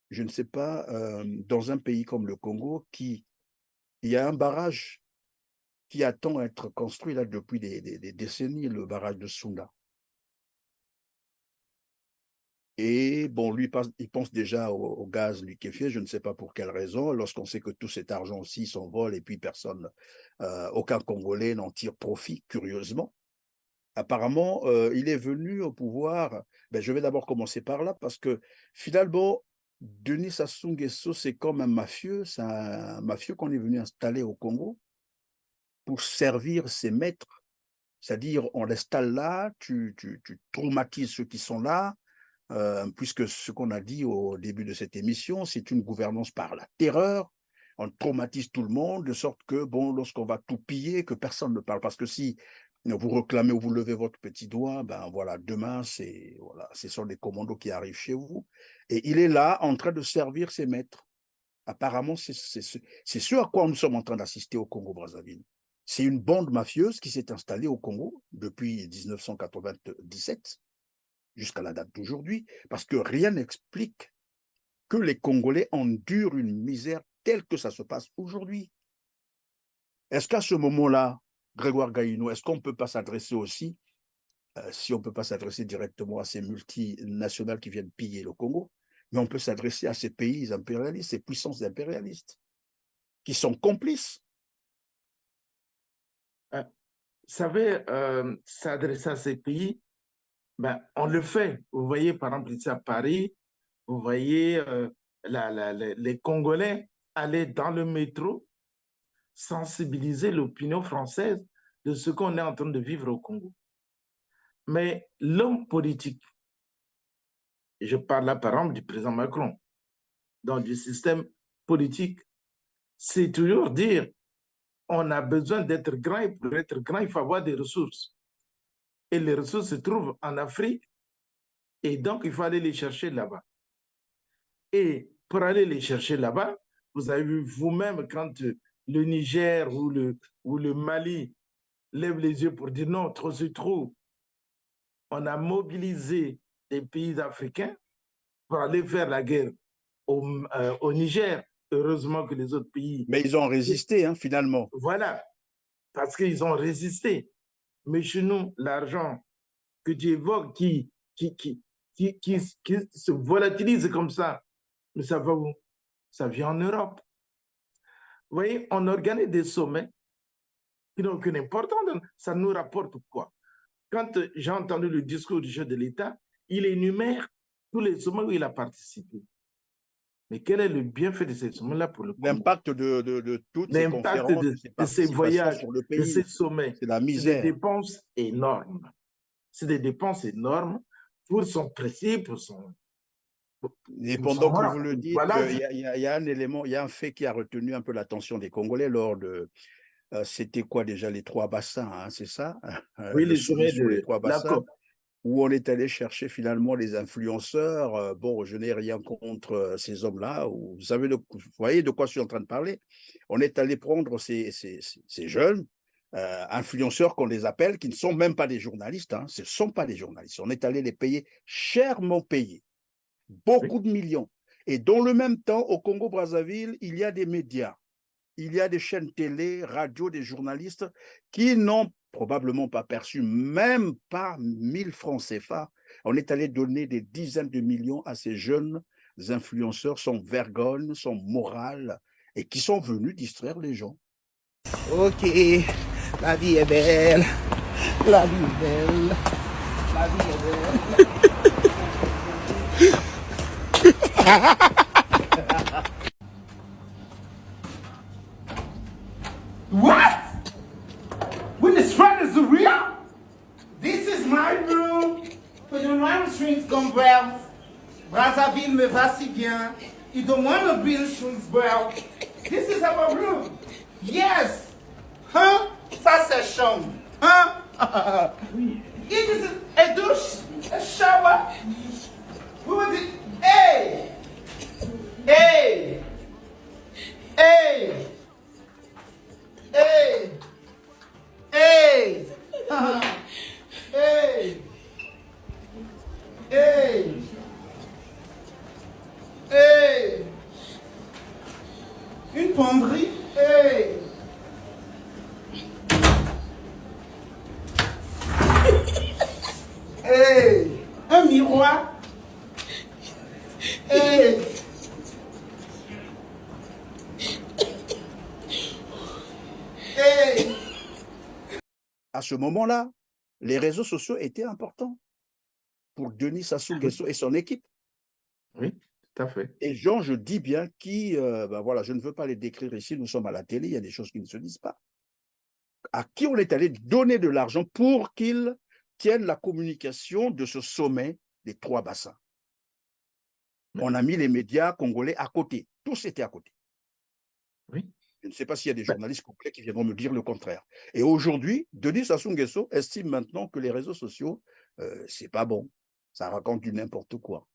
Je ne sais pas, dans un pays comme le Congo, il y a un barrage qui attend à être construit là depuis des décennies, le barrage de Sunda. Et bon, lui, il pense déjà au gaz liquéfié, je ne sais pas pour quelle raison, lorsqu'on sait que tout cet argent aussi s'envole et puis personne, aucun Congolais n'en tire profit, curieusement. Apparemment, il est venu au pouvoir. Je vais d'abord commencer par là parce que finalement, Denis Sassou Nguesso, c'est comme un mafieux. C'est un mafieux qu'on est venu installer au Congo pour servir ses maîtres. C'est-à-dire, on l'installe là, tu traumatises ceux qui sont là, puisque ce qu'on a dit au début de cette émission, c'est une gouvernance par la terreur. On traumatise tout le monde, de sorte que, bon, lorsqu'on va tout piller, que personne ne parle. Parce que si vous réclamez ou vous levez votre petit doigt, voilà, demain, ce sont des commandos qui arrivent chez vous. Et il est là en train de servir ses maîtres. Apparemment, c'est ce à quoi nous sommes en train d'assister au Congo-Brazzaville. C'est une bande mafieuse qui s'est installée au Congo depuis 1997 jusqu'à la date d'aujourd'hui, parce que rien n'explique que les Congolais endurent une misère telle que ça se passe aujourd'hui. Est-ce qu'à ce moment-là, Grégoire Gaïno, est-ce qu'on ne peut pas s'adresser aussi, si on ne peut pas s'adresser directement à ces multinationales qui viennent piller le Congo, mais on peut s'adresser à ces pays impérialistes, ces puissances impérialistes, qui sont complices? Vous savez, s'adresser à ces pays, on le fait. Vous voyez, par exemple, ici à Paris, vous voyez les Congolais aller dans le métro, sensibiliser l'opinion française de ce qu'on est en train de vivre au Congo. Mais l'homme politique, je parle là par exemple du président Macron, dans du système politique, c'est toujours dire on a besoin d'être grand et pour être grand, il faut avoir des ressources. Et les ressources se trouvent en Afrique et donc il faut aller les chercher là-bas. Et pour aller les chercher là-bas, vous avez vu vous-même quand le Niger ou le Mali lève les yeux pour dire non, trop c'est trop. On a mobilisé des pays africains pour aller faire la guerre au Niger. Heureusement que les autres pays... Mais ils ont résisté, hein, finalement. Voilà, parce qu'ils ont résisté. Mais chez nous, l'argent que tu évoques qui se volatilise comme ça, mais ça va où? Ça vient en Europe. Vous voyez, on organise des sommets qui n'ont aucune importance. Ça nous rapporte quoi? Quand j'ai entendu le discours du chef de l'État, il énumère tous les sommets où il a participé. Mais quel est le bienfait de ces sommets-là pour le Congo? L'impact de toutes ces conférences, de ces voyages, sur le pays, de ces sommets, c'est la misère. C'est des dépenses énormes. C'est des dépenses énormes pour son précis, pour son... Et pendant que vous le dites, voilà. Il y a un élément, il y a un fait qui a retenu un peu l'attention des Congolais lors de... c'était quoi déjà, les 3 bassins, hein, c'est ça? Oui, les sommets sur les 3 bassins, où on est allé chercher finalement les influenceurs. Bon, je n'ai rien contre ces hommes-là. Vous voyez de quoi je suis en train de parler. On est allé prendre ces jeunes influenceurs qu'on les appelle, qui ne sont même pas des journalistes. Hein, ce ne sont pas des journalistes. On est allé les payer chèrement payés, beaucoup de millions. Et dans le même temps, au Congo-Brazzaville, il y a des médias. Il y a des chaînes télé, radio, des journalistes qui n'ont probablement pas perçu même pas 1000 francs CFA. On est allé donner des dizaines de millions à ces jeunes influenceurs sans vergogne, sans morale, et qui sont venus distraire les gens. Ok, la vie est belle, la vie est belle, la vie est belle. What? When this friend is real? This is my room. For the hamstrings come well. Brazzaville me va si bien. You don't want to be in Shrewsbury. This is our room. Yes. Huh? Ça c'est chambre. Huh? It is a douche, a shower. Who was it? Hey! Hey! Hey! Hey! Hey! Hey! Hey! Hey! Une penderie? Hey! Hey! Un miroir? Hey! Hey! À ce moment-là, les réseaux sociaux étaient importants pour Denis Sassou Nguesso et son équipe. Oui, tout à fait. Et gens, je dis bien, qui, voilà, je ne veux pas les décrire ici, nous sommes à la télé, il y a des choses qui ne se disent pas. À qui on est allé donner de l'argent pour qu'ils tiennent la communication de ce sommet des 3 bassins. On a mis les médias congolais à côté. Tous étaient à côté. Oui. Je ne sais pas s'il y a des journalistes complets qui viendront me dire le contraire. Et aujourd'hui, Denis Sassou Nguesso estime maintenant que les réseaux sociaux, c'est pas bon. Ça raconte du n'importe quoi.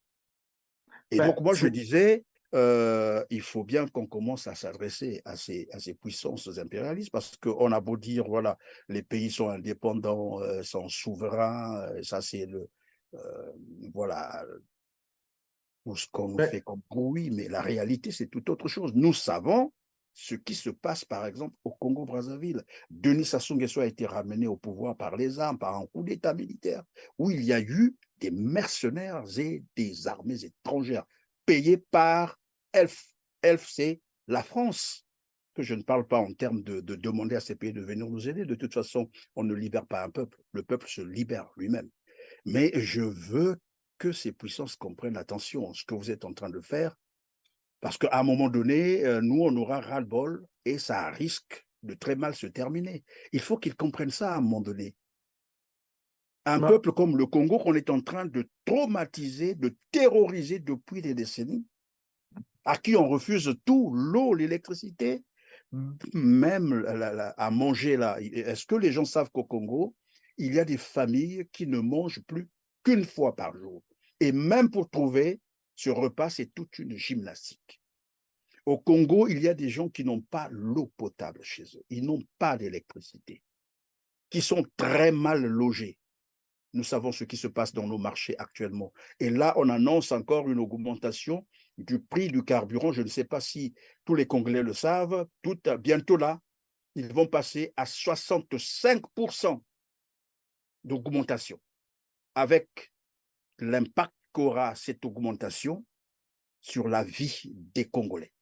Et donc, moi, je disais, il faut bien qu'on commence à s'adresser à ces puissances impérialistes, parce qu'on a beau dire, voilà, les pays sont indépendants, sont souverains, ça c'est voilà, tout ce qu'on nous fait comme bruit, mais la réalité, c'est tout autre chose. Nous savons ce qui se passe, par exemple, au Congo-Brazzaville. Denis Sassou Nguesso a été ramené au pouvoir par les armes, par un coup d'État militaire, où il y a eu des mercenaires et des armées étrangères payées par Elf. Elf, c'est la France, que je ne parle pas en termes de demander à ces pays de venir nous aider. De toute façon, on ne libère pas un peuple. Le peuple se libère lui-même. Mais je veux que ces puissances comprennent, attention, ce que vous êtes en train de faire, parce qu'à un moment donné, nous, on aura ras-le-bol et ça risque de très mal se terminer. Il faut qu'ils comprennent ça à un moment donné. Un peuple comme le Congo qu'on est en train de traumatiser, de terroriser depuis des décennies, à qui on refuse tout, l'eau, l'électricité, même à manger là. Est-ce que les gens savent qu'au Congo, il y a des familles qui ne mangent plus qu'une fois par jour? Et même pour trouver ce repas, c'est toute une gymnastique. Au Congo, il y a des gens qui n'ont pas l'eau potable chez eux. Ils n'ont pas d'électricité, qui sont très mal logés. Nous savons ce qui se passe dans nos marchés actuellement. Et là, on annonce encore une augmentation du prix du carburant. Je ne sais pas si tous les Congolais le savent. Bientôt là, ils vont passer à 65% d'augmentation, avec l'impact qu'aura cette augmentation sur la vie des Congolais.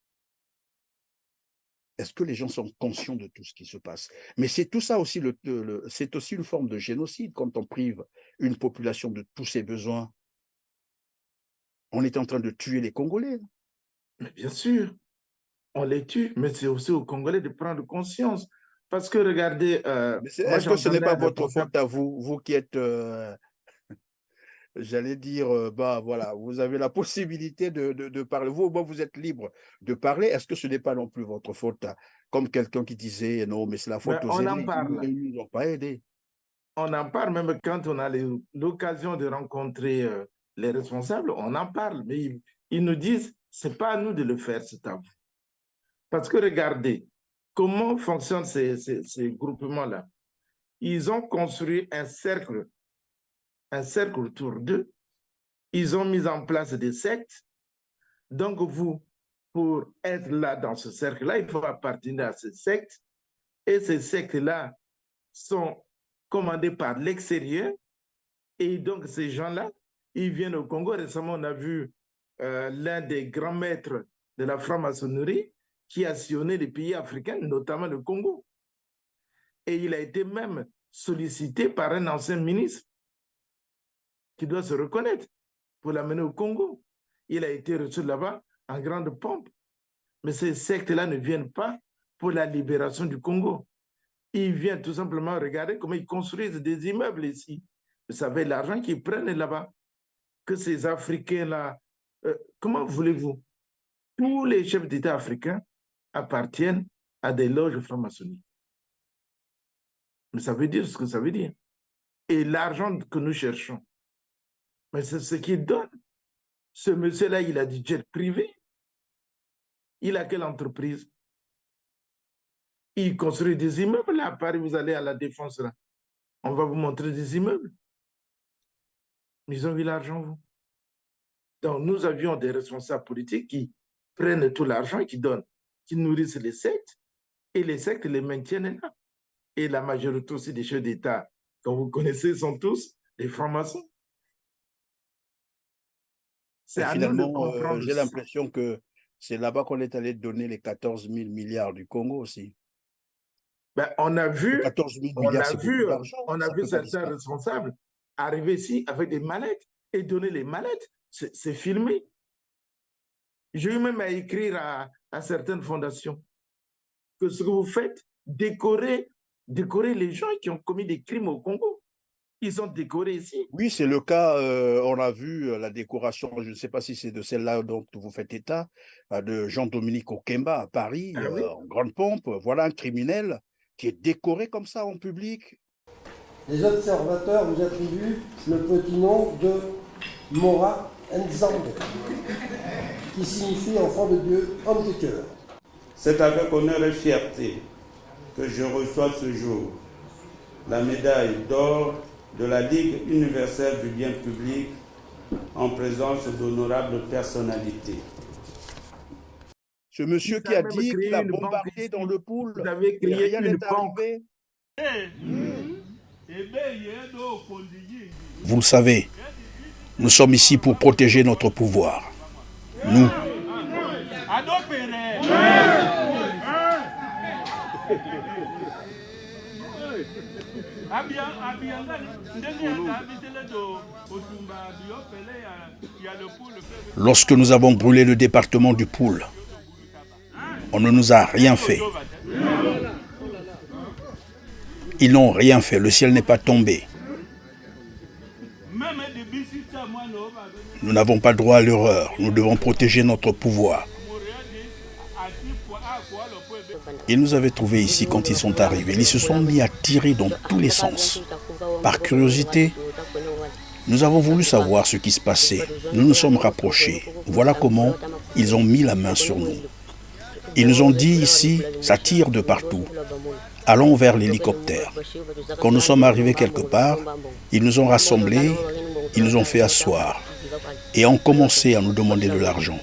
Est-ce que les gens sont conscients de tout ce qui se passe? Mais c'est tout ça aussi, c'est aussi une forme de génocide quand on prive une population de tous ses besoins. On est en train de tuer les Congolais. Mais bien sûr, on les tue, mais c'est aussi aux Congolais de prendre conscience. Parce que regardez... est-ce que ce n'est pas votre faute à vous, vous qui êtes... j'allais dire, bah voilà, vous avez la possibilité de parler. Vous êtes libre de parler. Est-ce que ce n'est pas non plus votre faute, comme quelqu'un qui disait, non, mais c'est la faute aux aînés, ils ne nous ont pas aidés. On en parle, même quand on a l'occasion de rencontrer les responsables, on en parle, mais ils nous disent, c'est pas à nous de le faire, c'est à vous. Parce que regardez, comment fonctionnent ces groupements-là? Ils ont construit un cercle autour d'eux. Ils ont mis en place des sectes. Donc, vous, pour être là dans ce cercle-là, il faut appartenir à ces sectes. Et ces sectes-là sont commandés par l'extérieur. Et donc, ces gens-là, ils viennent au Congo. Récemment, on a vu l'un des grands maîtres de la franc-maçonnerie qui a sillonné les pays africains, notamment le Congo. Et il a été même sollicité par un ancien ministre qui doit se reconnaître pour l'amener au Congo. Il a été reçu là-bas en grande pompe. Mais ces sectes-là ne viennent pas pour la libération du Congo. Ils viennent tout simplement regarder comment ils construisent des immeubles ici. Vous savez, l'argent qu'ils prennent là-bas, que ces Africains-là... comment voulez-vous? Tous les chefs d'État africains appartiennent à des loges franc-maçonniques. Mais ça veut dire ce que ça veut dire. Et l'argent que nous cherchons, mais c'est ce qu'il donne. Ce monsieur-là, il a du jet privé. Il a quelle entreprise? Il construit des immeubles. Là, à Paris, vous allez à la Défense, là. On va vous montrer des immeubles. Ils ont eu l'argent, vous. Donc, nous avions des responsables politiques qui prennent tout l'argent et qui donnent, qui nourrissent les sectes, et les sectes les maintiennent là. Et la majorité aussi des chefs d'État, comme vous connaissez, sont tous des francs-maçons. Finalement, j'ai l'impression que c'est là-bas qu'on est allé donner les 14 000 milliards du Congo aussi. Ben, on a vu, 14 000 milliards, on a vu certains responsables arriver ici avec des mallettes et donner les mallettes. C'est filmé. J'ai eu même à écrire à certaines fondations que ce que vous faites, décorer les gens qui ont commis des crimes au Congo. Ils sont décorés ici. Oui, c'est le cas. On a vu la décoration, je ne sais pas si c'est de celle-là dont vous faites état, de Jean-Dominique Okemba à Paris, oui. en grande pompe. Voilà un criminel qui est décoré comme ça en public. Les observateurs vous attribuent le petit nom de Mora Nzambe, qui signifie enfant de Dieu, homme de cœur. C'est avec honneur et fierté que je reçois ce jour la médaille d'or de la Ligue universelle du bien public en présence d'honorables personnalités. Ce monsieur qui a dit qu'il a bombardé dans le pool, vous avez créé rien n'est arrivé. Vous le savez, nous sommes ici pour protéger notre pouvoir. Nous. Lorsque nous avons brûlé le département du Poul, on ne nous a rien fait. Ils n'ont rien fait, le ciel n'est pas tombé. Nous n'avons pas droit à l'erreur, nous devons protéger notre pouvoir. Ils nous avaient trouvés ici quand ils sont arrivés. Ils se sont mis à tirer dans tous les sens. Par curiosité, nous avons voulu savoir ce qui se passait. Nous nous sommes rapprochés. Voilà comment ils ont mis la main sur nous. Ils nous ont dit ici, ça tire de partout. Allons vers l'hélicoptère. Quand nous sommes arrivés quelque part, ils nous ont rassemblés, ils nous ont fait asseoir et ont commencé à nous demander de l'argent.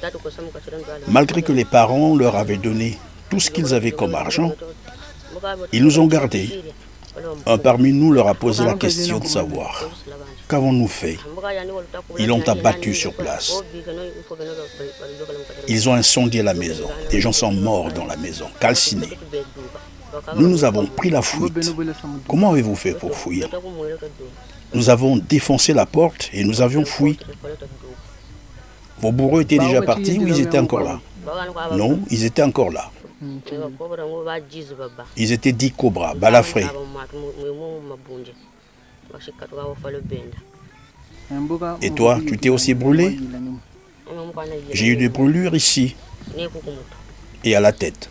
Malgré que les parents leur avaient donné tout ce qu'ils avaient comme argent, ils nous ont gardés. Un parmi nous leur a posé la question de savoir qu'avons-nous fait. Ils l'ont abattu sur place. Ils ont incendié la maison. Des gens sont morts dans la maison, calcinés. Nous avons pris la fuite. Comment avez-vous fait pour fuir? Nous avons défoncé la porte et nous avions fui. Vos bourreaux étaient déjà partis ou ils étaient encore là? Non, ils étaient encore là. Ils étaient 10 cobras, balafrés. Et toi, tu t'es aussi brûlé? J'ai eu des brûlures ici et à la tête.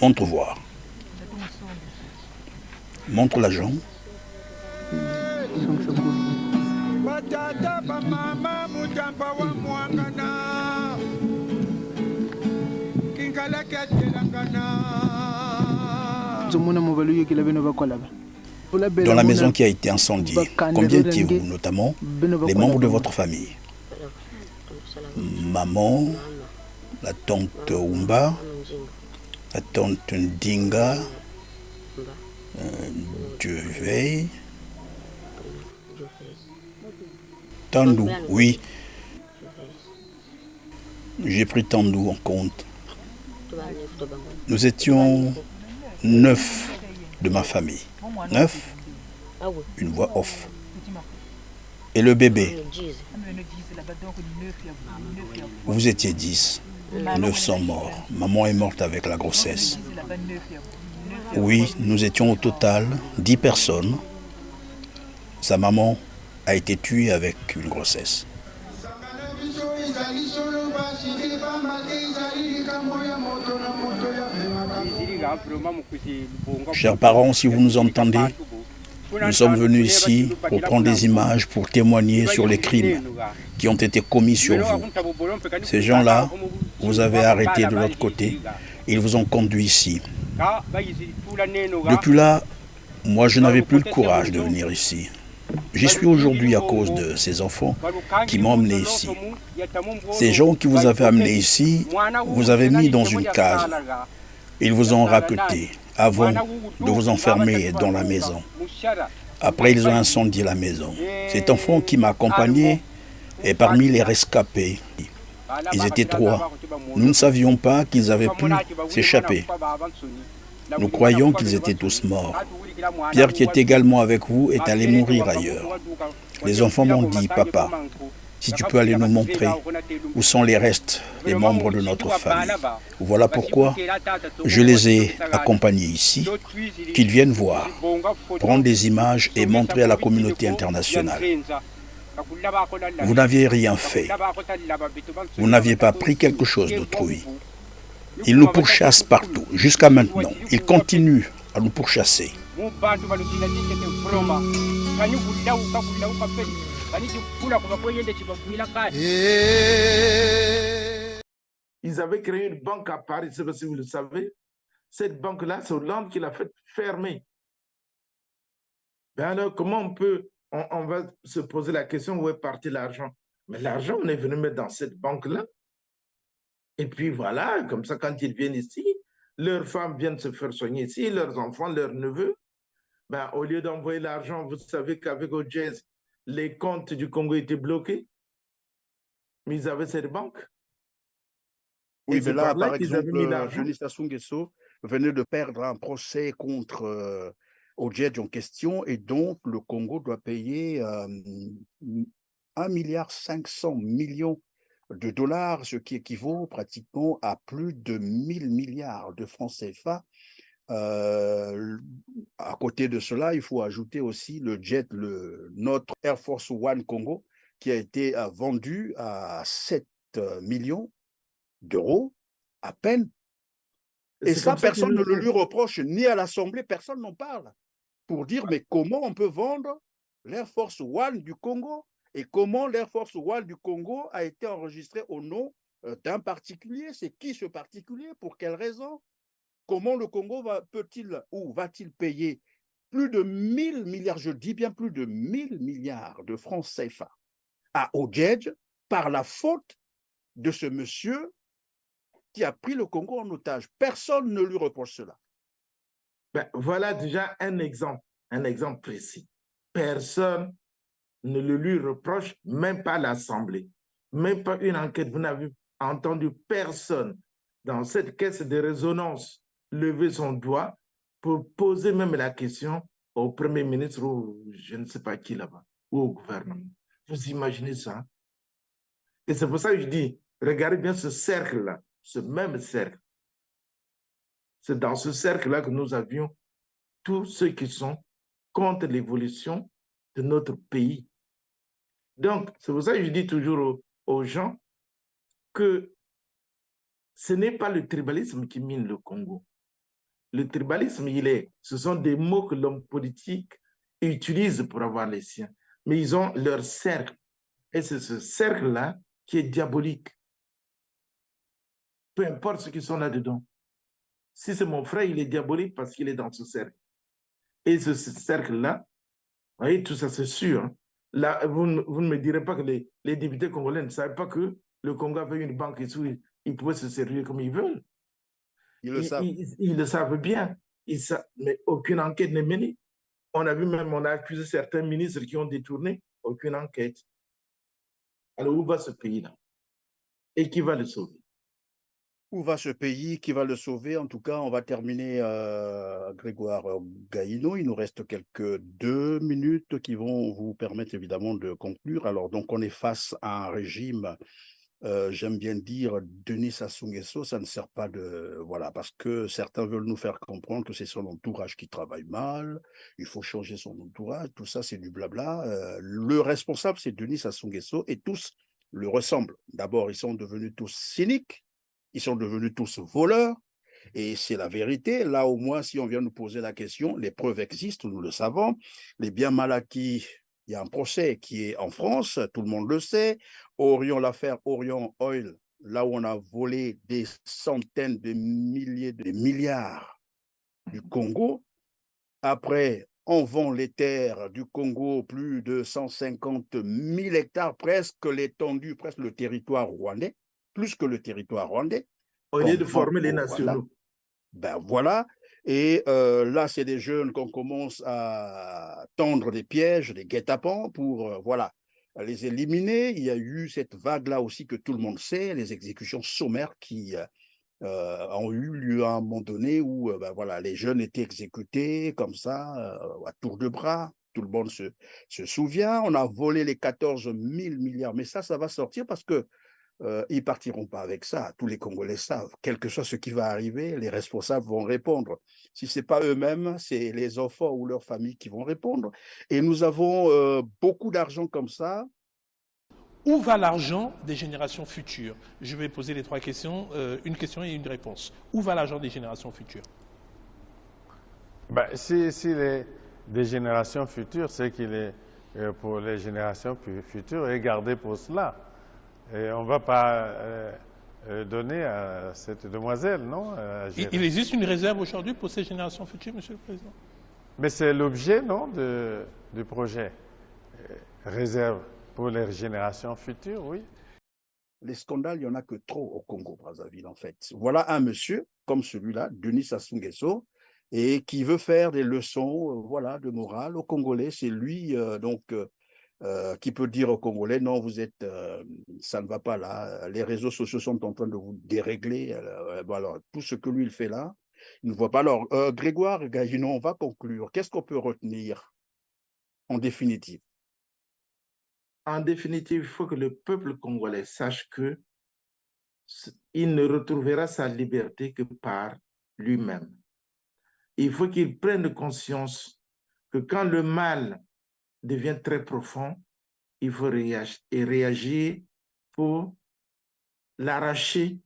Montre voir. Montre la jambe. Dans la maison qui a été incendiée, combien étiez-vous, notamment les membres de votre famille? Maman, la tante Oumba, la tante Ndinga, Dieu veille, Tandou, oui. J'ai pris Tandou en compte. Nous étions 9 de ma famille. 9, une voix off. Et le bébé, vous étiez 10, 9 sont morts. Maman est morte avec la grossesse. Oui, nous étions au total 10 personnes. Sa maman a été tuée avec une grossesse. Chers parents, si vous nous entendez, nous sommes venus ici pour prendre des images, pour témoigner sur les crimes qui ont été commis sur vous. Ces gens-là, vous avez arrêté de l'autre côté, ils vous ont conduit ici. Depuis là, moi je n'avais plus le courage de venir ici. J'y suis aujourd'hui à cause de ces enfants qui m'ont amené ici. Ces gens qui vous avaient amené ici, vous avez mis dans une case. Ils vous ont raqueté avant de vous enfermer dans la maison. Après, ils ont incendié la maison. Cet enfant qui m'a accompagné est parmi les rescapés. Ils étaient 3. Nous ne savions pas qu'ils avaient pu s'échapper. Nous croyons qu'ils étaient tous morts. Pierre, qui est également avec vous, est allé mourir ailleurs. Les enfants m'ont dit, papa, si tu peux aller nous montrer où sont les restes des membres de notre famille. Voilà pourquoi je les ai accompagnés ici, qu'ils viennent voir, prendre des images et montrer à la communauté internationale. Vous n'aviez rien fait. Vous n'aviez pas pris quelque chose d'autrui. Ils nous pourchassent partout, jusqu'à maintenant. Ils continuent à nous pourchasser. Ils avaient créé une banque à Paris, je ne sais pas si vous le savez. Cette banque-là, c'est Hollande qui l'a fait fermer. Ben alors, comment on va se poser la question où est parti l'argent? Mais l'argent, on est venu mettre dans cette banque-là. Et puis voilà, comme ça, quand ils viennent ici, leurs femmes viennent se faire soigner ici, leurs enfants, leurs neveux. Ben, au lieu d'envoyer l'argent, vous savez qu'avec OJS, les comptes du Congo étaient bloqués. Mais ils avaient cette banque. Oui, mais là, par exemple, Denis Sassou Nguesso venait de perdre un procès contre OJS en question, et donc le Congo doit payer 1,5 milliard de dollars, ce qui équivaut pratiquement à plus de 1000 milliards de francs CFA À côté de cela, il faut ajouter aussi le jet, notre Air Force One Congo, qui a été vendu à 7 millions d'euros à peine. Et C'est ça, comme ça qu'il personne ne nous le dit. lui reproche, ni à l'Assemblée, personne n'en parle. Pour dire, mais comment on peut vendre l'Air Force One du Congo et comment l'Air Force One du Congo a été enregistré au nom d'un particulier? C'est qui ce particulier? Pour quelle raison? Comment le Congo peut-il ou va-t-il payer plus de 1000 milliards, je dis bien plus de 1000 milliards de francs CFA à Odjedj par la faute de ce monsieur qui a pris le Congo en otage? Personne ne lui reproche cela. Ben, voilà déjà un exemple précis. Personne ne le lui reproche, même pas l'Assemblée, même pas une enquête. Vous n'avez entendu personne dans cette caisse de résonance lever son doigt pour poser même la question au Premier ministre ou je ne sais pas qui là-bas, ou au gouvernement. Vous imaginez ça? Et c'est pour ça que je dis, regardez bien ce cercle-là, ce même cercle. C'est dans ce cercle-là que nous avions tous ceux qui sont contre l'évolution de notre pays. Donc, c'est pour ça que je dis toujours aux gens que ce n'est pas le tribalisme qui mine le Congo. Le tribalisme, ce sont des mots que l'homme politique utilise pour avoir les siens. Mais ils ont leur cercle. Et c'est ce cercle-là qui est diabolique. Peu importe ceux qui sont là-dedans. Si c'est mon frère, il est diabolique parce qu'il est dans ce cercle. Et ce cercle-là, vous voyez, tout ça, c'est sûr. Hein. Là, vous ne me direz pas que les députés congolais ne savaient pas que le Congo avait une banque et tout, ils pouvaient se servir comme ils veulent. Ils le savent. Ils le savent bien. Mais aucune enquête n'est menée. On a accusé certains ministres qui ont détourné, aucune enquête. Alors, où va ce pays-là? Et qui va le sauver? Où va ce pays? Qui va le sauver? En tout cas, on va terminer, Grégoire Gaïno. Il nous reste quelques 2 minutes qui vont vous permettre évidemment de conclure. Alors, donc, on est face à un régime, j'aime bien dire, Denis Sassou Nguesso, ça ne sert pas de... Voilà, parce que certains veulent nous faire comprendre que c'est son entourage qui travaille mal, il faut changer son entourage, tout ça, c'est du blabla. Le responsable, c'est Denis Sassou Nguesso, et tous le ressemblent. D'abord, ils sont devenus tous cyniques, ils sont devenus tous voleurs, et c'est la vérité. Là, au moins, si on vient nous poser la question, les preuves existent, nous le savons. Les biens mal acquis, il y a un procès qui est en France, tout le monde le sait. Orion, l'affaire Orion Oil, là où on a volé des centaines de milliers de milliards du Congo. Après, on vend les terres du Congo, plus de 150 000 hectares, presque l'étendue, presque le territoire rwandais, plus que le territoire rwandais. Au lieu de former les nationaux. Ben voilà. Et là, c'est des jeunes qu'on commence à tendre des pièges, des guet-apens pour voilà, les éliminer. Il y a eu cette vague-là aussi que tout le monde sait, les exécutions sommaires qui ont eu lieu à un moment donné où ben voilà, les jeunes étaient exécutés comme ça, à tour de bras. Tout le monde se souvient. On a volé les 14 000 milliards. Mais ça va sortir parce que ils ne partiront pas avec ça. Tous les Congolais savent. Quel que soit ce qui va arriver, les responsables vont répondre. Si ce n'est pas eux-mêmes, c'est les enfants ou leurs familles qui vont répondre. Et nous avons beaucoup d'argent comme ça. Où va l'argent des générations futures? Je vais poser les 3 questions, une question et une réponse. Où va l'argent des générations futures? Ben, si des générations futures, c'est qu'il est pour les générations futures et gardé pour cela. Et on ne va pas donner à cette demoiselle, non? Il existe une réserve aujourd'hui pour ces générations futures, Monsieur le Président? Mais c'est l'objet, non, du projet. Réserve pour les générations futures, oui. Les scandales, il n'y en a que trop au Congo-Brazzaville, en fait. Voilà un monsieur, comme celui-là, Denis Sassou Nguesso, et qui veut faire des leçons voilà, de morale aux Congolais. C'est lui, qui peut dire aux Congolais, non, vous êtes, ça ne va pas là, les réseaux sociaux sont en train de vous dérégler. Alors, tout ce que lui, il fait là, il ne voit pas. Alors, Grégoire Gaïno, on va conclure. Qu'est-ce qu'on peut retenir en définitive? En définitive, il faut que le peuple congolais sache que il ne retrouvera sa liberté que par lui-même. Il faut qu'ils prennent conscience que quand le mal devient très profond, il faut réagir pour l'arracher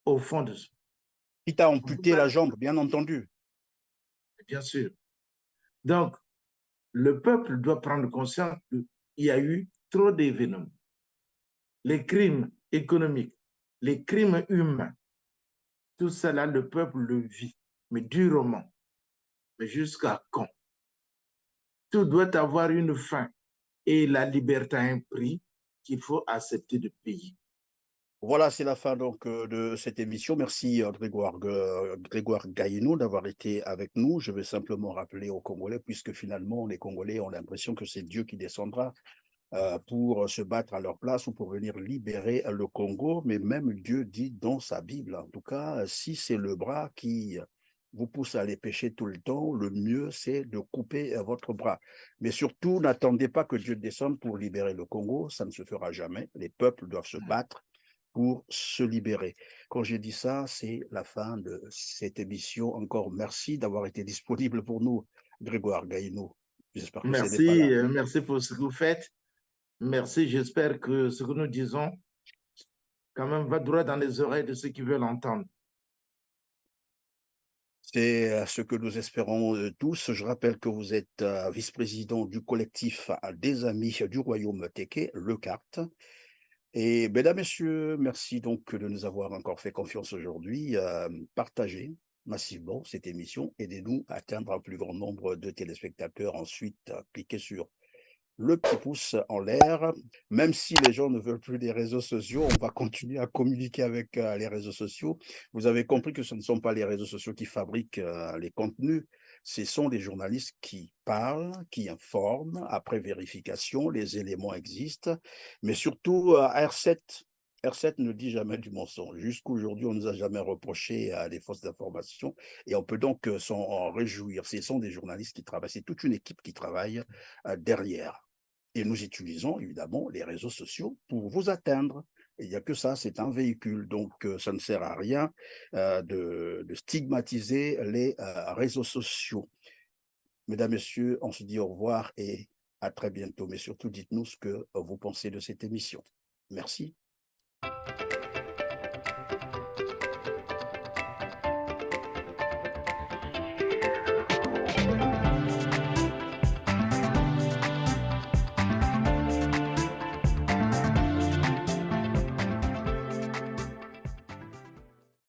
au fond de soi. Quitte à amputer la jambe, bien entendu. Bien sûr. Donc, le peuple doit prendre conscience qu'il y a eu trop d'événements. Les crimes économiques, les crimes humains, tout cela, le peuple le vit, mais durement. Mais jusqu'à quand? Tout doit avoir une fin. Et la liberté a un prix qu'il faut accepter de payer. Voilà, c'est la fin donc de cette émission. Merci Grégoire Gayeno d'avoir été avec nous. Je vais simplement rappeler aux Congolais, puisque finalement les Congolais ont l'impression que c'est Dieu qui descendra pour se battre à leur place ou pour venir libérer le Congo. Mais même Dieu dit dans sa Bible, en tout cas, si c'est le bras qui vous pousse à aller pécher tout le temps, le mieux c'est de couper votre bras. Mais surtout, n'attendez pas que Dieu descende pour libérer le Congo, ça ne se fera jamais. Les peuples doivent se battre pour se libérer. Quand j'ai dit ça, c'est la fin de cette émission. Encore merci d'avoir été disponible pour nous, Grégoire Gayeno. J'espère que ce n'est pas là. Merci pour ce que vous faites. Merci, j'espère que ce que nous disons quand même va droit dans les oreilles de ceux qui veulent entendre. C'est ce que nous espérons tous. Je rappelle que vous êtes vice-président du collectif des Amis du Royaume Téké, le CART. Et mesdames, messieurs, merci donc de nous avoir encore fait confiance aujourd'hui. Partagez massivement cette émission. Aidez-nous à atteindre un plus grand nombre de téléspectateurs. Ensuite, cliquez sur le petit pouce en l'air. Même si les gens ne veulent plus des réseaux sociaux, on va continuer à communiquer avec les réseaux sociaux. Vous avez compris que ce ne sont pas les réseaux sociaux qui fabriquent les contenus. Ce sont les journalistes qui parlent, qui informent. Après vérification, les éléments existent. Mais surtout, R7 ne dit jamais du mensonge. Jusqu'aujourd'hui, on ne nous a jamais reproché des fausses informations et on peut donc s'en réjouir. Ce sont des journalistes qui travaillent, c'est toute une équipe qui travaille derrière. Et nous utilisons évidemment les réseaux sociaux pour vous atteindre. Il n'y a que ça, c'est un véhicule. Donc, ça ne sert à rien de stigmatiser les réseaux sociaux. Mesdames, Messieurs, on se dit au revoir et à très bientôt. Mais surtout, dites-nous ce que vous pensez de cette émission. Merci.